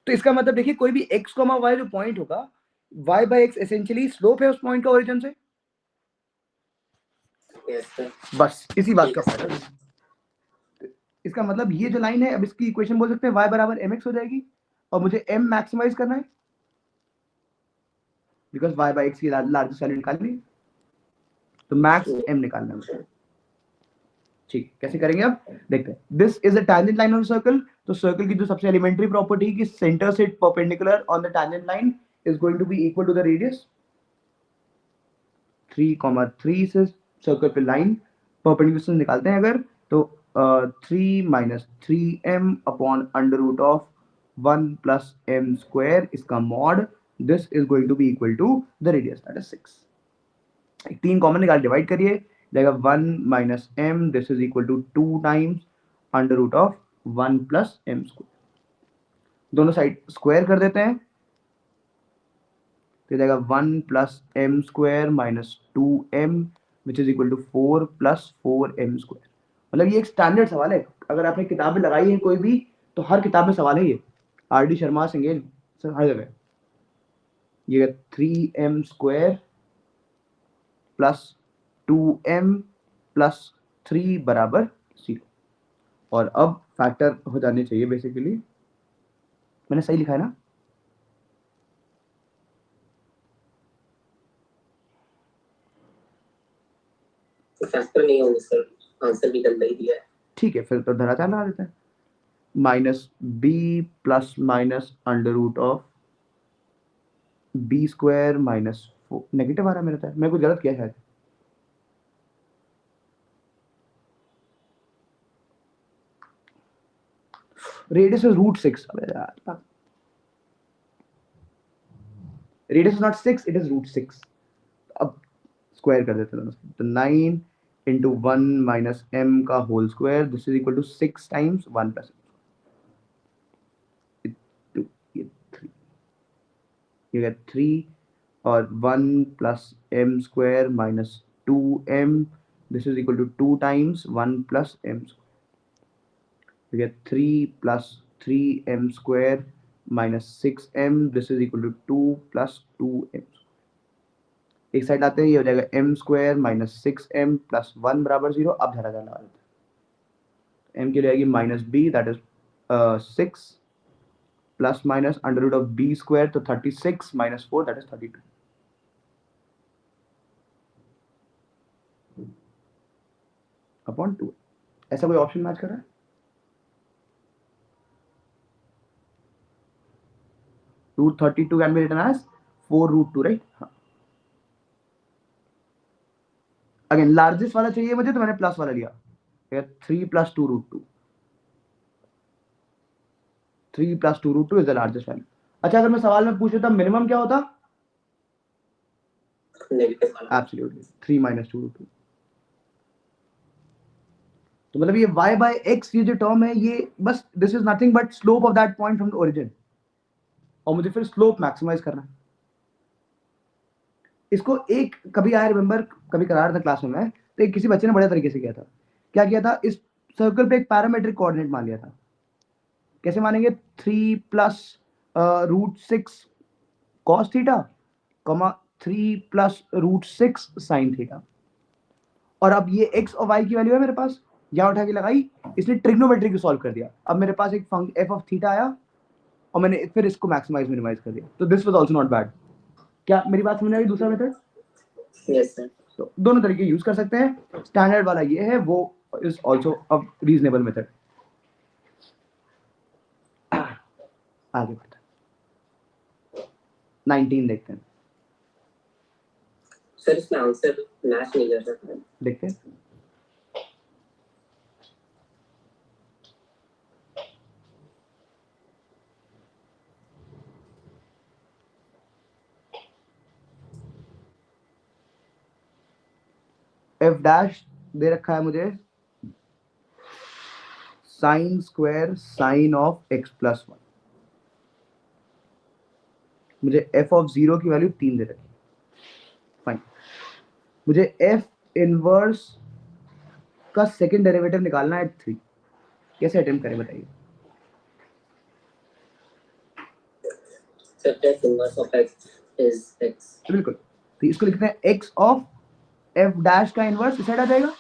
तो इसका मतलब देखिए कोई भी x, y जो पॉइंट होगा, y by x essentially slope है उस पॉइंट का ओरिजिन से। Yes sir. बस इसी बात का फायदा है। इसका मतलब ये जो लाइन है, अब इसकी इक्वेशन बोल सकते हैं y बराबर mx हो जाएगी, और मुझे m मैक्सिमाइज करना है बिकॉज y बाय x की लार्जेस्ट वैल्यू निकालनी है, तो मैक्स m निकालना है मुझे। ठीक, कैसे करेंगे अब देखते हैं। This is a tangent line of circle. तो सर्कल की जो सबसे एलिमेंट्री प्रॉपर्टी कि सेंटर से perpendicular on the tangent line is going to be equal to the radius. 3,3 से सर्कल पे लाइन परपेंडिकुलर निकालते हैं अगर, तो 3 minus 3m upon under root of 1 plus m square, इसका mod this is going to be equal to the radius that is 6। 3 common निकाल divide करिए, जाएगा 1 minus m, this is equal to 2 times under root of 1 plus m square. दोनों side square कर देते हैं, तो जाएगा 1 plus m square minus 2m which is equal to 4 plus 4m square. मतलब ये एक स्टैंडर्ड सवाल है, अगर आपने किताबें लगाई है कोई भी, तो हर किताब में सवाल है ये, RD शर्मा सिंगेल सर हर जगह। ये 3m square plus 2m plus 3 बराबर 0। और अब फैक्टर हो जाने चाहिए बेसिकली, मैंने सही लिखा है ना? फैक्टर नहीं होंगे सर, आंसर भी गंदा ही दिया है। ठीक है, फिर तो धराचार लगा देते हैं। Minus b plus minus under root of b square minus 4, negative आ रहा है मेरे तो, मैं कुछ गलत किया शायद। Radius is root 6। अबे यार, radius is not 6, it is root 6। अब स्क्वायर कर देते हैं, तो 9 इंटू 1 माइनस m का whole square, this is equal to 6 times 1 plus 2, ये 3, ये 3 और 1 plus m square minus 2m, this is equal to 2 times 1 plus m square. you get 3 plus 3m square minus 6m, this is equal to 2 plus 2m। एक side आते हैं, ये हो जाएगा m square minus 6m plus 1 बराबर 0। अब धरा जाना है, m की जाएगी minus b that is 6 plus minus under root of b square, तो 36 माइनस 4 दैट इज 32 अपॉन 2। ऐसा कोई ऑप्शन मैच कर रहा है? Root 32 can be written as 4 root 2, right? हाँ, अगेन लार्जेस्ट वाला चाहिए मुझे, तो मैंने प्लस वाला लिया, 3 plus 2 root 2, 3 plus 2 root 2 is the largest value. अच्छा, अगर मैं सवाल में पूछ लेता मिनिमम क्या होता? नेगेटिव वाला। Absolutely 3 minus 2 root 2। तो मतलब ये y बाय x, ये जो टर्म है, ये बस this is nothing but slope of that point from the origin, और मुझे फिर स्लोप मैक्सिमाइज करना है। इसको एक कभी आया रिमेंबर, कभी करा रहा था क्लास में मैं, तो एक किसी बच्चे ने बढ़िया तरीके से किया था। क्या किया था, इस सर्कल पे एक पैरामेट्रिक कोऑर्डिनेट मान लिया था। कैसे मानेंगे? 3 plus root 6 cos theta, comma 3 plus root 6 sine theta. और अब ये x और y की वैल्यू है मेरे पास, यहां उठा के लगाई, इसने ट्रिग्नोमेट्री को सॉल्व कर दिया। अब मेरे पास एक f ऑफ थीटा आया, और मैंने फिर इसको मैक्सिमाइज मिनिमाइज कर दिया। तो this was also not bad. क्या मेरी बात समझ आ गई? दूसरा मेथड, यस सर। तो दोनों तरीके यूज कर सकते हैं। स्टैंडर्ड वाला ये है, वो is also a reasonable method. आगे बढ़ते हैं, 19 देखते हैं। सर इसमें आंसर मैच नहीं कर रहा है। देखते हैं, f डैश दे रखा है मुझे sign square sign of x plus 1। मुझे f ऑफ 0 की वैल्यू 3 दे रखी है। फाइन, मुझे f इनवर्स उसका सेकंड डेरिवेटिव निकालना है 3। कैसे अटेम्प्ट करें बताइए? Sir, f inverse of x is x. बिल्कुल, तो इसको लिखते हैं x ऑफ f डैश का इनवर्स इस साइड आ जाएगा।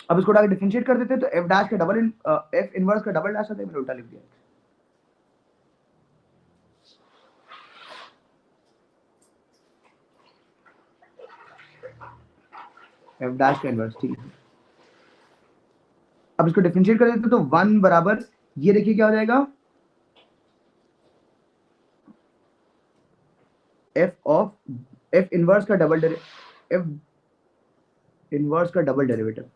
अब इसको डायरेक्ट डिफरेंशिएट कर देते हैं तो f डैश का डबल f इनवर्स का डबल डैश आता है, मैंने उल्टा लिख दिया। f डैश का इनवर्स, ठीक है। अब इसको डिफरेंशिएट कर देते हैं तो 1 बराबर ये देखिए क्या हो जाएगा, f ऑफ f इनवर्स का f इनवर्स का डबल डेरिवेटिव।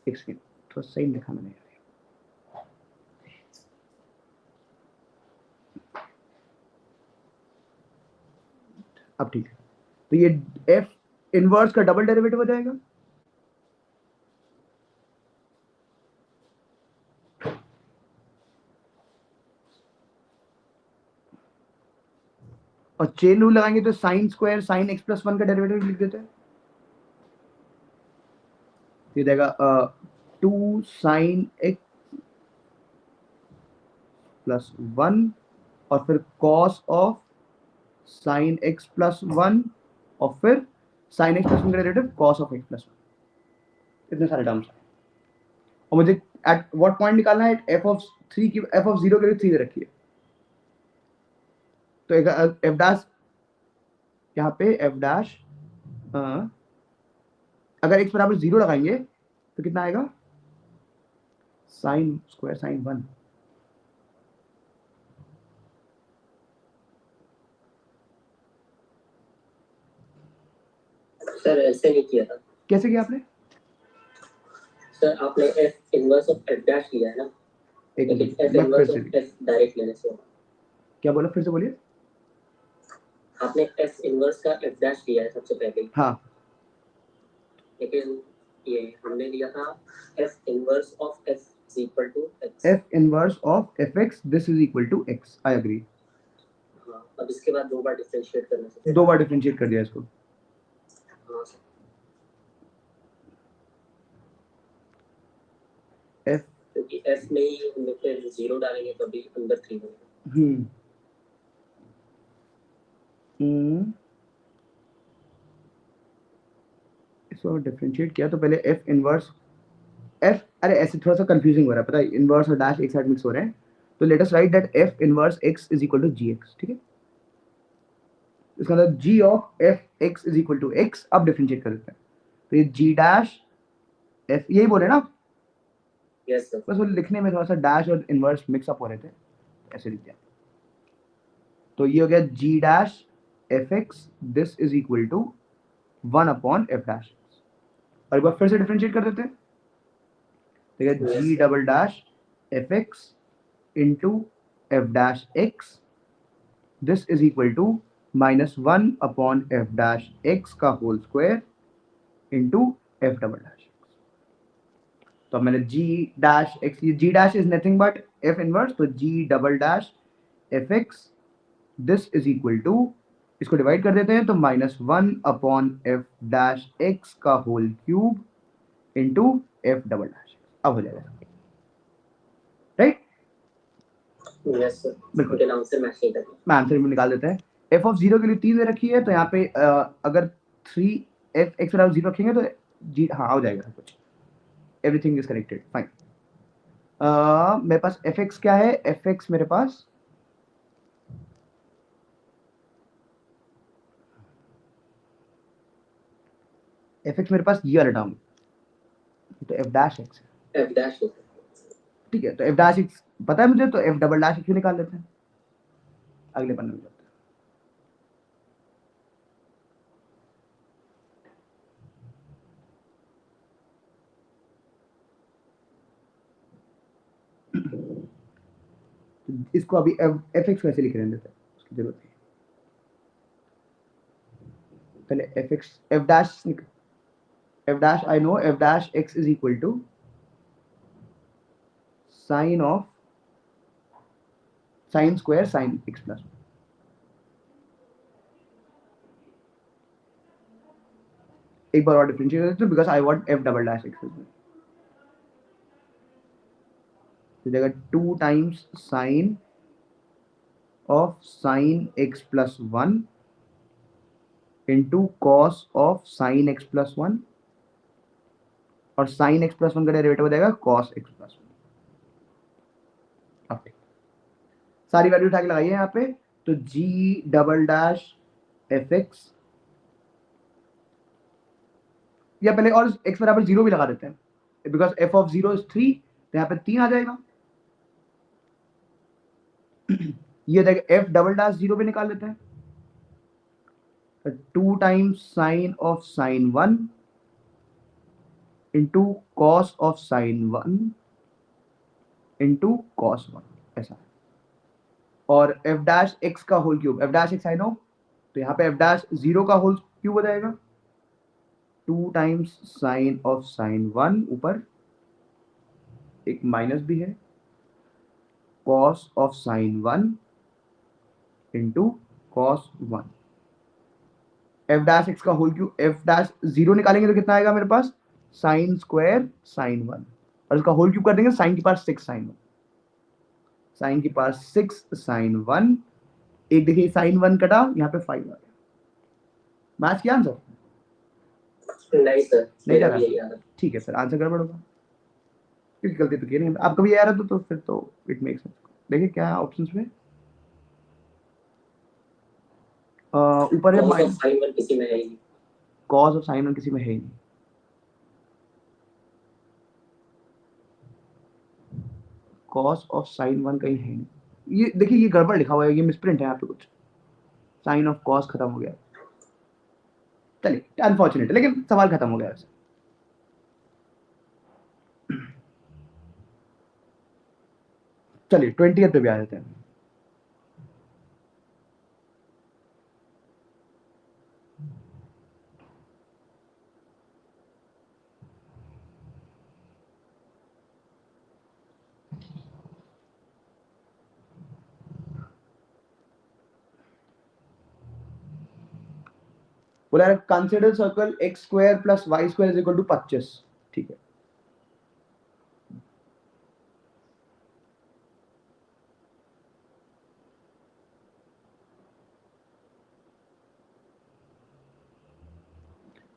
एक सेकंड, थोड़ा सही लिखा मैंने। अब ठीक है, तो ये f इनवर्स का डबल डेरिवेटिव हो जाएगा। और चेन रूल लगाएंगे तो sign square sign x plus 1 का डेरिवेटिव लिख देते हैं। ये देगा 2 साइन x प्लस 1 और फिर cos of sign x plus 1 और फिर साइन x प्लस 1 का derivative cos of x plus 1। इतने सारे टर्म्स। और मुझे एट व्हाट पॉइंट निकालना है, f ऑफ 3 की f ऑफ 0 के लिए 3 दे रखी है, तो f डैश यहाँ पे f डैश अगर x बराबर 0 लगाएंगे तो कितना आएगा, साइन स्क्वायर साइन 1। सर ऐसे नहीं किया था कैसे किया आपने? सर, आपने f inverse of f dash लिया है ना, एक लेकिन मिनट, f मैं फिर इनवर्स से ऑफ f डायरेक्ट लेने से होगा। क्या बोला, फिर से बोलिए। आपने f इनवर्स का f डैश लिया है सबसे पहले, हाँ, लेकिन ये हमने लिया था f inverse of f is equal to x। f inverse of fx this is equal to x, I agree. हाँ, अब इसके बाद 2 बार डिफरेंशिएट करने से दो बार डिफरेंशिएट कर दिया इसको। हाँ सर, f क्योंकि f में ही हम लोग फिर 0 डालेंगे तभी अंदर 3 होगा। इसको डिफरेंशिएट किया तो पहले f इनवर्स f, अरे ऐसे थोड़ा सा कंफ्यूजिंग हो रहा है, पता है, इनवर्स और डैश एक साइड मिक्स हो रहे हैं, तो let us write that f inverse x is equal to gx, ठीक है। इसका मतलब g of f x is equal to x। अब डिफरेंशिएट कर देते हैं तो ये g डैश f, यही बोले ना, यस सर। बस वो लिखने में थोड़ा सा डैश और इनवर्स मिक्स अप हो रहे थे, ऐसे लिख दिया। तो ये हो गया g dash fx this is equal to 1 upon f dash. और एक बार फिर से डिफरेंशिएट कर देते हैं, ठीक है, g double dash fx into f dash x this is equal to -1 upon f dash x का whole square into f double dash. तो अब मैंने g डैश x, ये g dash is nothing but f inverse, तो g double dash fx this is equal to, इसको divide कर देते हैं तो -1 अपॉन f डैश x का whole cube into f double dash. अब हो जाएगा, राइट? यस सर, बिल्कुल, लेकिन आंसर मैच नहीं करना। मैं आंसर में निकाल देते हैं। f ऑफ 0 के लिए 3 दे रखी है, तो यहाँ पे अगर 3 f x बराबर 0 रखेंगे तो जी हाँ हो जाएगा कुछ, एवरीथिंग इज कनेक्टेड, फाइन। मेरे पास एफ एक्स क्या है, एफ एक्स मेरे पास एफ एक्स मेरे पास ये वाला टर्म, तो एफ डैश एक्स है, f डैश ठीक है। तो एफ डैश एक्स पता है मुझे, तो एफ डबल डैश क्यों निकाल लेते हैं, अगले पन्ने में जाते हैं। तो इसको अभी एफ एक्स वैसे लिख रहे देते हैं, उसकी जरूरत नहीं। पहले f x f dash I know f dash x is equal to sine of sine square sine x plus एक बार और डिफरेंशिएट कर देते हैं because I want f double dash x तो देगा 2 times sine of sine x plus 1 into cos of sine x plus 1 और sign x plus 1 का डेरिवेटिव हो जाएगा कॉस एक्स प्लस 1। ओके सारी वैल्यू उठा के लगाइए यहाँ पे तो जी डबल डैश एफ एक्स या पहले और x बराबर 0 भी लगा देते हैं बिकॉज एफ ऑफ 0 इज 3 तो यहाँ पे 3 आ जाएगा ये देखिए एफ डबल डैश 0 भी निकाल लेते हैं 2 times sine of sine 1 into cos of sine 1 into cos 1 ऐसा और एफ डैश एक्स का whole cube f dash x I know तो यहाँ पे एफ डैश 0 का होल क्यूब हो जाएगा 2 टाइम्स साइन ऑफ साइन 1 ऊपर एक माइनस भी है cos of sine 1 into cos 1 F dash x का होल क्यूब एफ डैश 0 निकालेंगे तो कितना आएगा मेरे पास साइन स्क्वायर साइन 1 और इसका होल क्यूब कर देंगे साइन के पास 6 साइन 1 साइन के पास 6 साइन 1 एक देखिए साइन 1 कटा यहाँ पे 5 आ गया मैच किया आंसर नहीं सर नहीं मेरा जा भी यही रहा आ रहा ठीक है सर आंसर गड़बड़ होगा क्योंकि गलती तो की नहीं आपका भी ये आ रहा था तो फिर तो इट मेक्स सेंस देखिए क्या ऑप्शंस में ऊपर है कॉस ऑफ माइनस साइन 1 किसी में है ही नहीं। कॉस ऑफ साइन 1 किसी में है ही नहीं कॉस ऑफ साइन 1 कहीं है नहीं ये देखिए ये गड़बड़ लिखा हुआ है ये मिसप्रिंट है यहाँ पे कुछ साइन ऑफ कॉस खत्म हो गया चलिए अनफॉर्चुनेट लेकिन सवाल खत्म हो गया वैसे चलिए 20th पे भी आ जाते हैं बोला है consider circle x square plus y square is equal to 25 ठीक है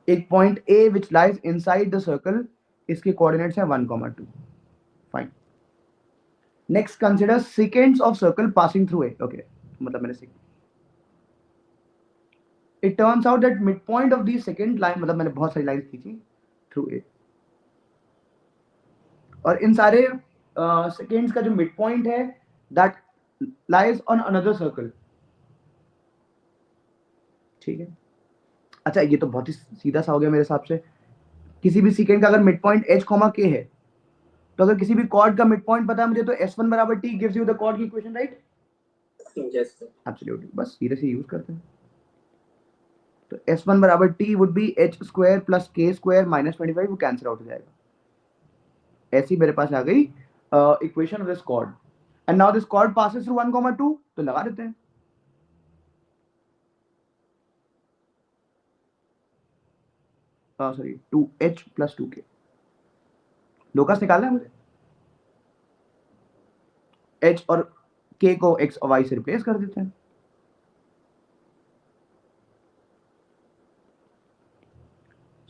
एक point a which lies inside the circle इसके कोऑर्डिनेट्स है 1,2 fine next consider secants of circle passing through a okay मतलब मैंने it turns out that mid point of the secant line मतलब मैंने बहुत सारी लाइंस खींची थ्रू ए और इन सारे सेकेंड्स का जो मिड पॉइंट है that lies on another circle ठीक है अच्छा ये तो बहुत ही सीधा सा हो गया मेरे हिसाब से किसी भी सेकेंड का अगर मिड पॉइंट एच कॉमा के है तो अगर किसी भी कॉर्ड का मिड पॉइंट पता है मुझे तो S1 बराबर T gives you the chord की equation right yes sir absolutely बस सीधे से यूज करते हैं तो S1 बराबर T would be h square plus k square minus 25 वो कैंसिल आउट हो जाएगा ऐसी मेरे पास आ गई equation of this cord and now this cord passes through 1,2 तो लगा देते हैं sorry 2h plus 2k locus निकालना है मुझे h और k को x और y से रिप्लेस कर देते हैं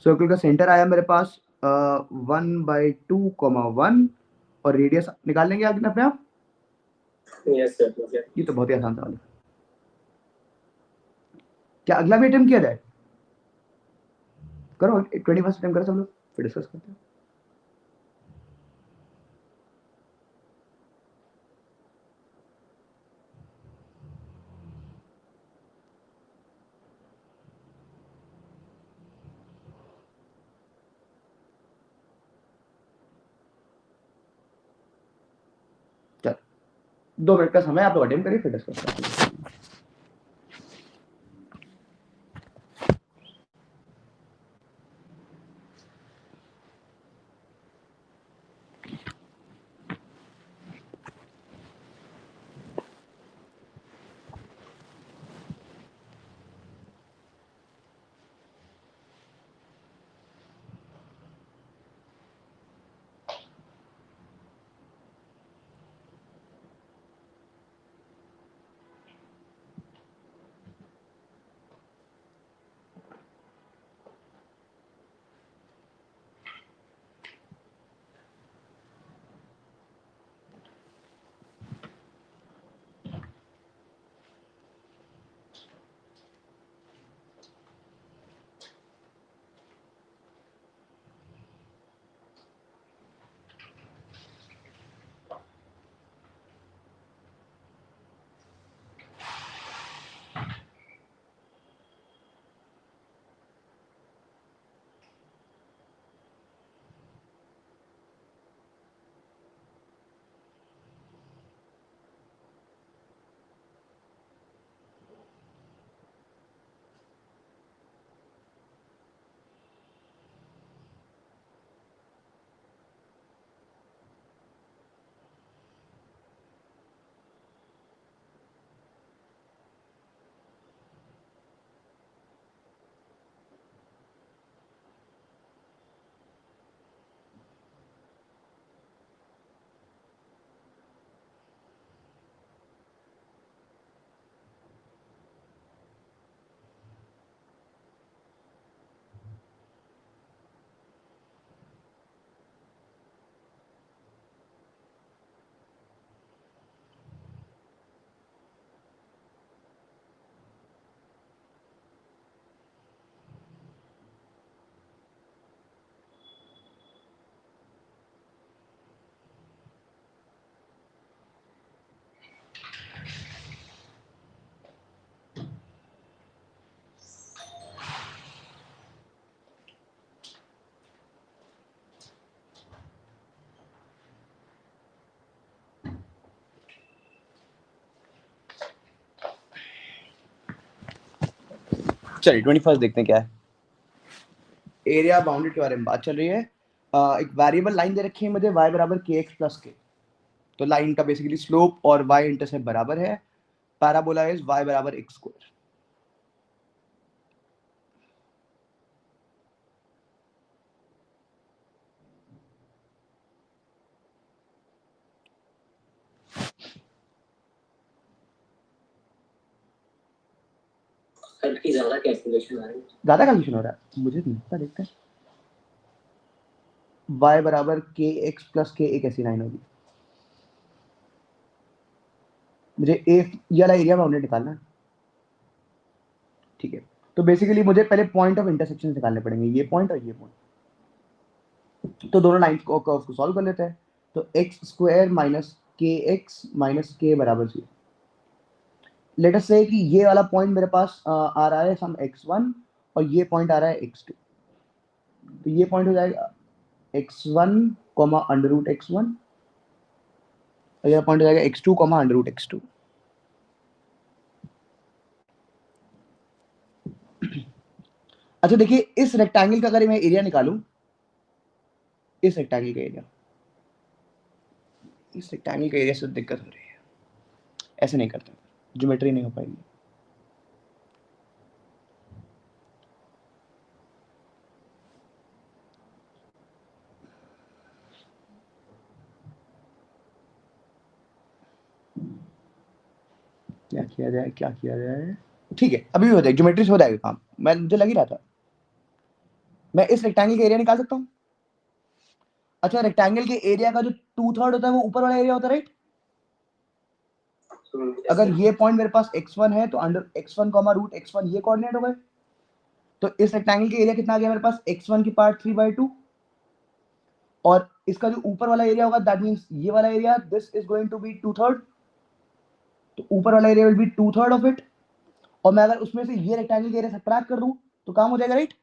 सर्कल का सेंटर आया मेरे पास 1/2,1 और रेडियस निकाल लेंगे आगे अपने आप यस सर ये तो बहुत ही आसान सवाल है क्या अगला भी अटेम्प्ट किया जाए करो 21st अटेम्प्ट करो सब लोग फिर डिस्कस करते हैं चल 2 मिनट का समय आप लोग अटेम्प्ट करिए फिर डिस्कस करते हैं चलिए 21 देखते हैं क्या है। एरिया बाउंडेड के बारे में बात चल रही है। एक वेरिएबल लाइन दे रखी है मुझे y बराबर kx प्लस के। तो लाइन का बेसिकली स्लोप और y इंटरसेप्ट बराबर है। पैराबोला इज y बराबर x स्क्वायर। सर की ज्यादा कैलकुलेशन आ रही है। ज्यादा कैलकुलेशन हो रहा है मुझे नहीं पता, देखते हैं। y बराबर kx प्लस के एक ऐसी लाइन होगी। मुझे ए ये वाला एरिया बाउंडेड निकालना है, ठीक है। तो बेसिकली मुझे पहले पॉइंट ऑफ इंटरसेक्शन निकालने पड़ेंगे, ये पॉइंट और ये पॉइंट। तो दोनों लाइंस को कर्व को सॉल्व कर लेते हैं। तो एक्स स्क्वायर माइनस के एक्स माइनस के बराबर 0। लेट अस से कि ये वाला पॉइंट मेरे पास आ रहा है सम x1 और ये पॉइंट आ रहा है x2। तो ये पॉइंट हो जाएगा x1 अंडर रूट x1 और ये पॉइंट हो जाएगा x2 अंडर रूट x2। अच्छा देखिए, इस रेक्टेंगल का अगर मैं एरिया निकालूं, इस रेक्टेंगल का एरिया, इस रेक्टेंगल का एरिया से दिक्कत हो रही है। ऐसे नहीं करते, ज्योमेट्री नहीं हो पाएगी। क्या किया जाए, क्या किया जाए? ठीक है, अभी भी हो जाएगा, ज्योमेट्री से हो जाएगा काम। मुझे लग ही रहा था। मैं इस रेक्टेंगल का एरिया निकाल सकता हूँ। अच्छा, रेक्टेंगल के एरिया का जो 2/3 होता है वो ऊपर वाला एरिया होता है, राइट? अगर ये पॉइंट मेरे पास x1 है तो अंडर x1 रूट x1 ये कोऑर्डिनेट हो गए। तो इस रेक्टेंगल के एरिया कितना आ गया मेरे पास? x1 की पार्ट 3/2 और इसका जो ऊपर वाला एरिया होगा दैट मींस ये वाला area, this is going to be 2/3। तो ऊपर वाला area will be 2/3 of it. और मैं अगर उसमें से ये रेक्टेंगल के एरिया सब्ट्रैक्ट कर दूं तो काम हो जाएगा, राइट?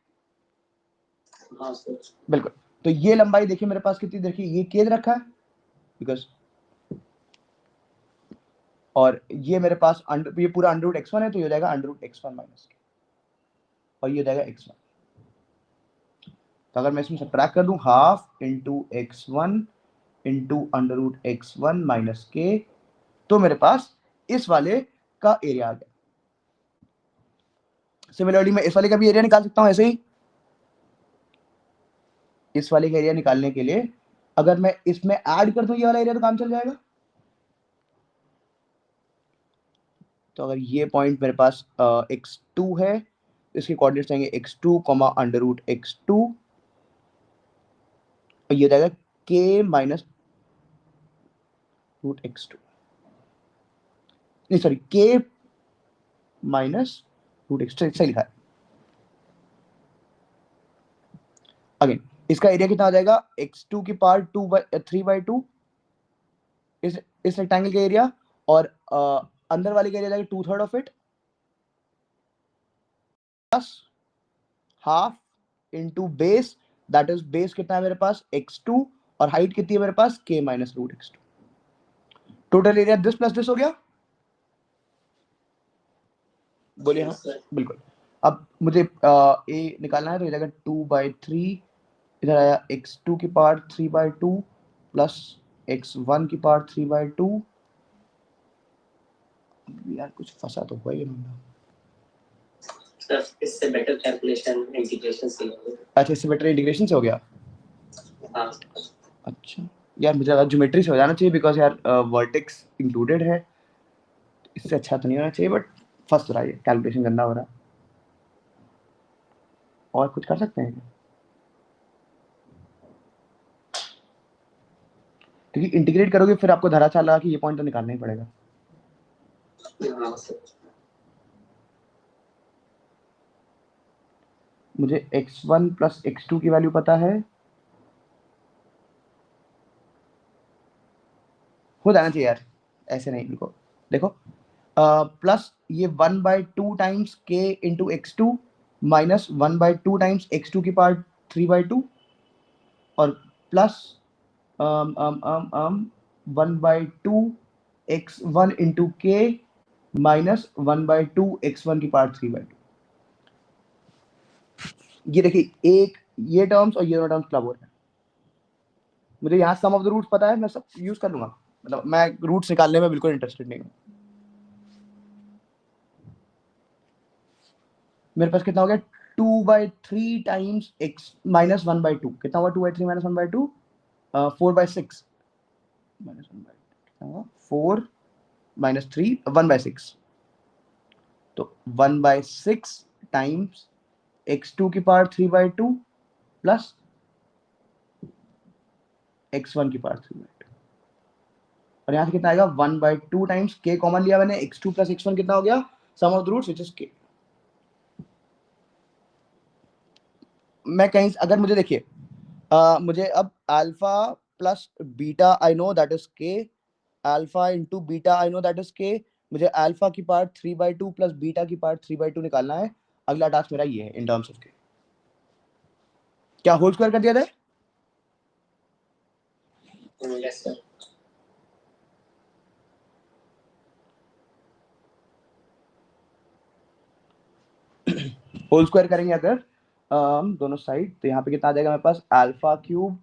हाँ सर। बिल्कुल। तो ये लंबाई देखिए मेरे पास कितनी, देखिए ये केंद्र रखा है बिकॉज, और ये मेरे पास ये पूरा अंडर रूट x1 है तो ये हो जाएगा अंडर रूट x1 माइनस के और ये हो जाएगा x1। तो अगर मैं इसमें सब्ट्रैक्ट कर दूं half into x1 into under root x1 minus के, तो मेरे पास इस वाले का एरिया आ गया। सिमिलरली मैं इस वाले का भी एरिया निकाल सकता हूं ऐसे ही। इस वाले का एरिया निकालने के लिए अगर मैं इसमें ऐड कर दूं ये वाला एरिया तो काम चल जाएगा। तो अगर ये पॉइंट मेरे पास x2 है, इसके कोऑर्डिनेट्स आएंगे x2 अंडर रूट x2 और ये हो जाएगा k माइनस रूट x2, नहीं sorry k minus root x2, सही लिखा है। अगेन इसका एरिया कितना आ जाएगा? x2 की पावर 3/2 इस रेक्टेंगल का एरिया, और अंदर वाले का एरिया जाएगा 2/3 of it plus half into base, that is base कितना है मेरे पास? x2 और हाइट कितनी है मेरे पास? k minus root x2। Total area this plus this हो गया, बोलिए। हाँ बिल्कुल। अब मुझे ए निकालना है तो ये जाएगा 2/3, इधर आया x2 की पावर 3/2 प्लस x1 की पावर 3/2। यार कुछ फंसा तो हुआ ही है। सर इससे बेटर कैलकुलेशन इंटीग्रेशन से होगा। अच्छा, इससे बेटर इंटीग्रेशन से हो गया। हाँ अच्छा यार, मुझे लगा ज्योमेट्री से हो जाना चाहिए बिकॉज यार वर्टेक्स इंक्लूडेड है। इससे अच्छा तो नहीं होना चाहिए, बट फर्स्ट रहा है, कैलकुलेशन गंदा हो रहा है। और कुछ कर सकते हैं क्या? क्योंकि इंटीग्रेट करोगे फिर आपको धरा चला कि ये पॉइंट तो निकालना ही पड़ेगा। हाँ सर। मुझे x1 प्लस x2 की वैल्यू पता है, हो जाना चाहिए यार, ऐसे नहीं। देखो देखो प्लस ये 1/2 times k into x2 minus 1/2 times x2 की पावर 3/2 और plus 1/2 x1 into k minus 1/2 x1 की पावर 3/2। ये देखिए एक ये टर्म्स और ये दोनों टर्म्स क्लब हो रहे हैं। मुझे यहाँ सम ऑफ द रूट्स पता है, मैं सब यूज कर लूंगा, मतलब मैं रूट्स निकालने में बिल्कुल इंटरेस्टेड नहीं हूँ। मेरे पास कितना हो गया 2/3 टाइम्स x माइनस 1/2 कितना हुआ 2/3 माइनस 1/2 4/6 माइनस 1/2 कितना हुआ 4 माइनस 3 1/6 तो 1/6 टाइम्स x2 की पावर 3/2 प्लस x1 की पावर 3/2 और यहाँ से कितना आएगा 1/2 टाइम्स k कॉमन लिया मैंने x2 प्लस x1 कितना हो गया sum of the roots which is k। मैं कहीं अगर मुझे देखिए मुझे अब alpha plus beta I know that is k, alpha into beta I know that is k, मुझे अल्फा की पावर 3/2 प्लस बीटा की पावर 3/2 निकालना है। अगला टास्क मेरा ये है इन टर्म्स ऑफ के। क्या होल स्क्वायर कर दिया था? Yes, sir. होल स्क्वायर करेंगे अगर दोनों साइड तो यहाँ पे कितना आ जाएगा मेरे पास alpha cube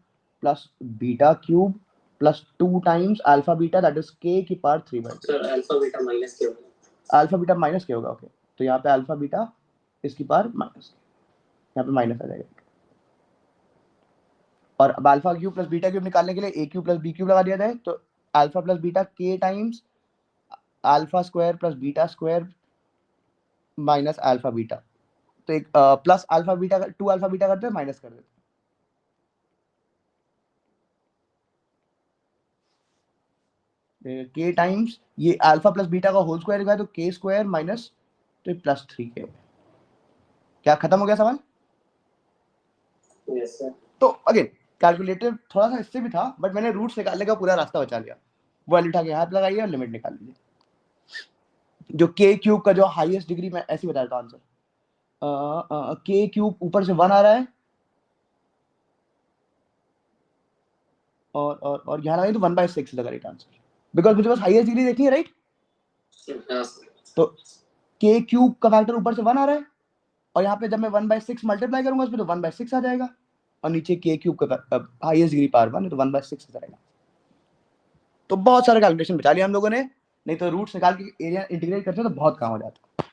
plus beta cube plus 2 times alpha beta that is k की power 3/2। Sir, alpha beta minus k होगा। अल्फा बीटा माइनस के होगा ओके तो यहाँ पे अल्फा बीटा इसकी पावर माइनस यहाँ पे माइनस आ जाएगा। और अब alpha cube plus beta cube निकालने के लिए a cube plus b cube लगा दिया जाए तो अल्फा प्लस बीटा के times alpha square plus beta square minus alpha beta तो एक plus alpha beta 2 alpha beta करते हैं माइनस कर देते हैं के टाइम्स ये अल्फा प्लस बीटा का होल स्क्वायर होगा तो के स्क्वायर माइनस तो प्लस 3 के। क्या खत्म हो गया सवाल? Yes, sir. तो अगेन कैलकुलेटर थोड़ा सा इससे भी था बट मैंने रूट्स निकालने का पूरा रास्ता बचा लिया। वो वाली उठा के हाथ लगाइए और लिमिट निकाल लीजिए। जो के क्यूब का जो हाईएस्ट डिग्री मैं ऐसे बता देता हूं आंसर के क्यूब ऊपर से 1 आ रहा है और यहाँ लगाइए तो 1/6 लगा राइट आंसर बिकॉज मुझे बस हाईएस्ट डिग्री देखनी है राइट। Yes, sir. तो के क्यूब का फैक्टर ऊपर से 1 आ रहा है और यहाँ पे जब मैं 1/6 मल्टीप्लाई करूंगा उसमें तो 1/6 आ जाएगा और नीचे के क्यूब का हाईएस्ट डिग्री पावर 1 है तो 1/6 आ जाएगा। तो बहुत सारे कैलकुलेशन बचा लिया हम लोगों ने, नहीं तो रूट्स निकाल के एरिया इंटीग्रेट करते तो बहुत काम हो जाता।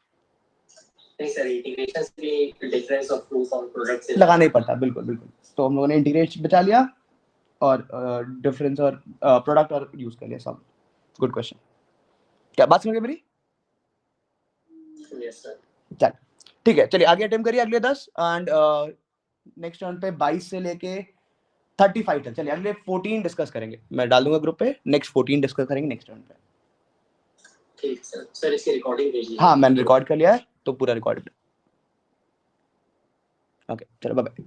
नहीं सर, इंटीग्रेशन से भी डिफरेंस ऑफ प्रूफ और प्रोडक्ट से लगाना ही पड़ता बिल्कुल बिल्कुल। तो हम लोगों ने इंटीग्रेट बचा लिया और डिफरेंस और प्रोडक्ट और यूज कर लिया सब। Good question. क्या बात समझ गए मेरी? Yes sir. चल ठीक है चलिए आगे अटेम्प्ट करिए अगले 10 एंड नेक्स्ट टर्न पे 22 से लेके 35 तक। चलिए अगले 14 डिस्कस करेंगे, मैं डाल दूंगा ग्रुप पे, नेक्स्ट 14 डिस्कस करेंगे नेक्स्ट टर्न पे। ठीक सर। सर इसकी रिकॉर्डिंग भेजिए। हाँ मैंने रिकॉर्ड कर लिया है तो पूरा रिकॉर्ड। ओके चलो बाय बाय।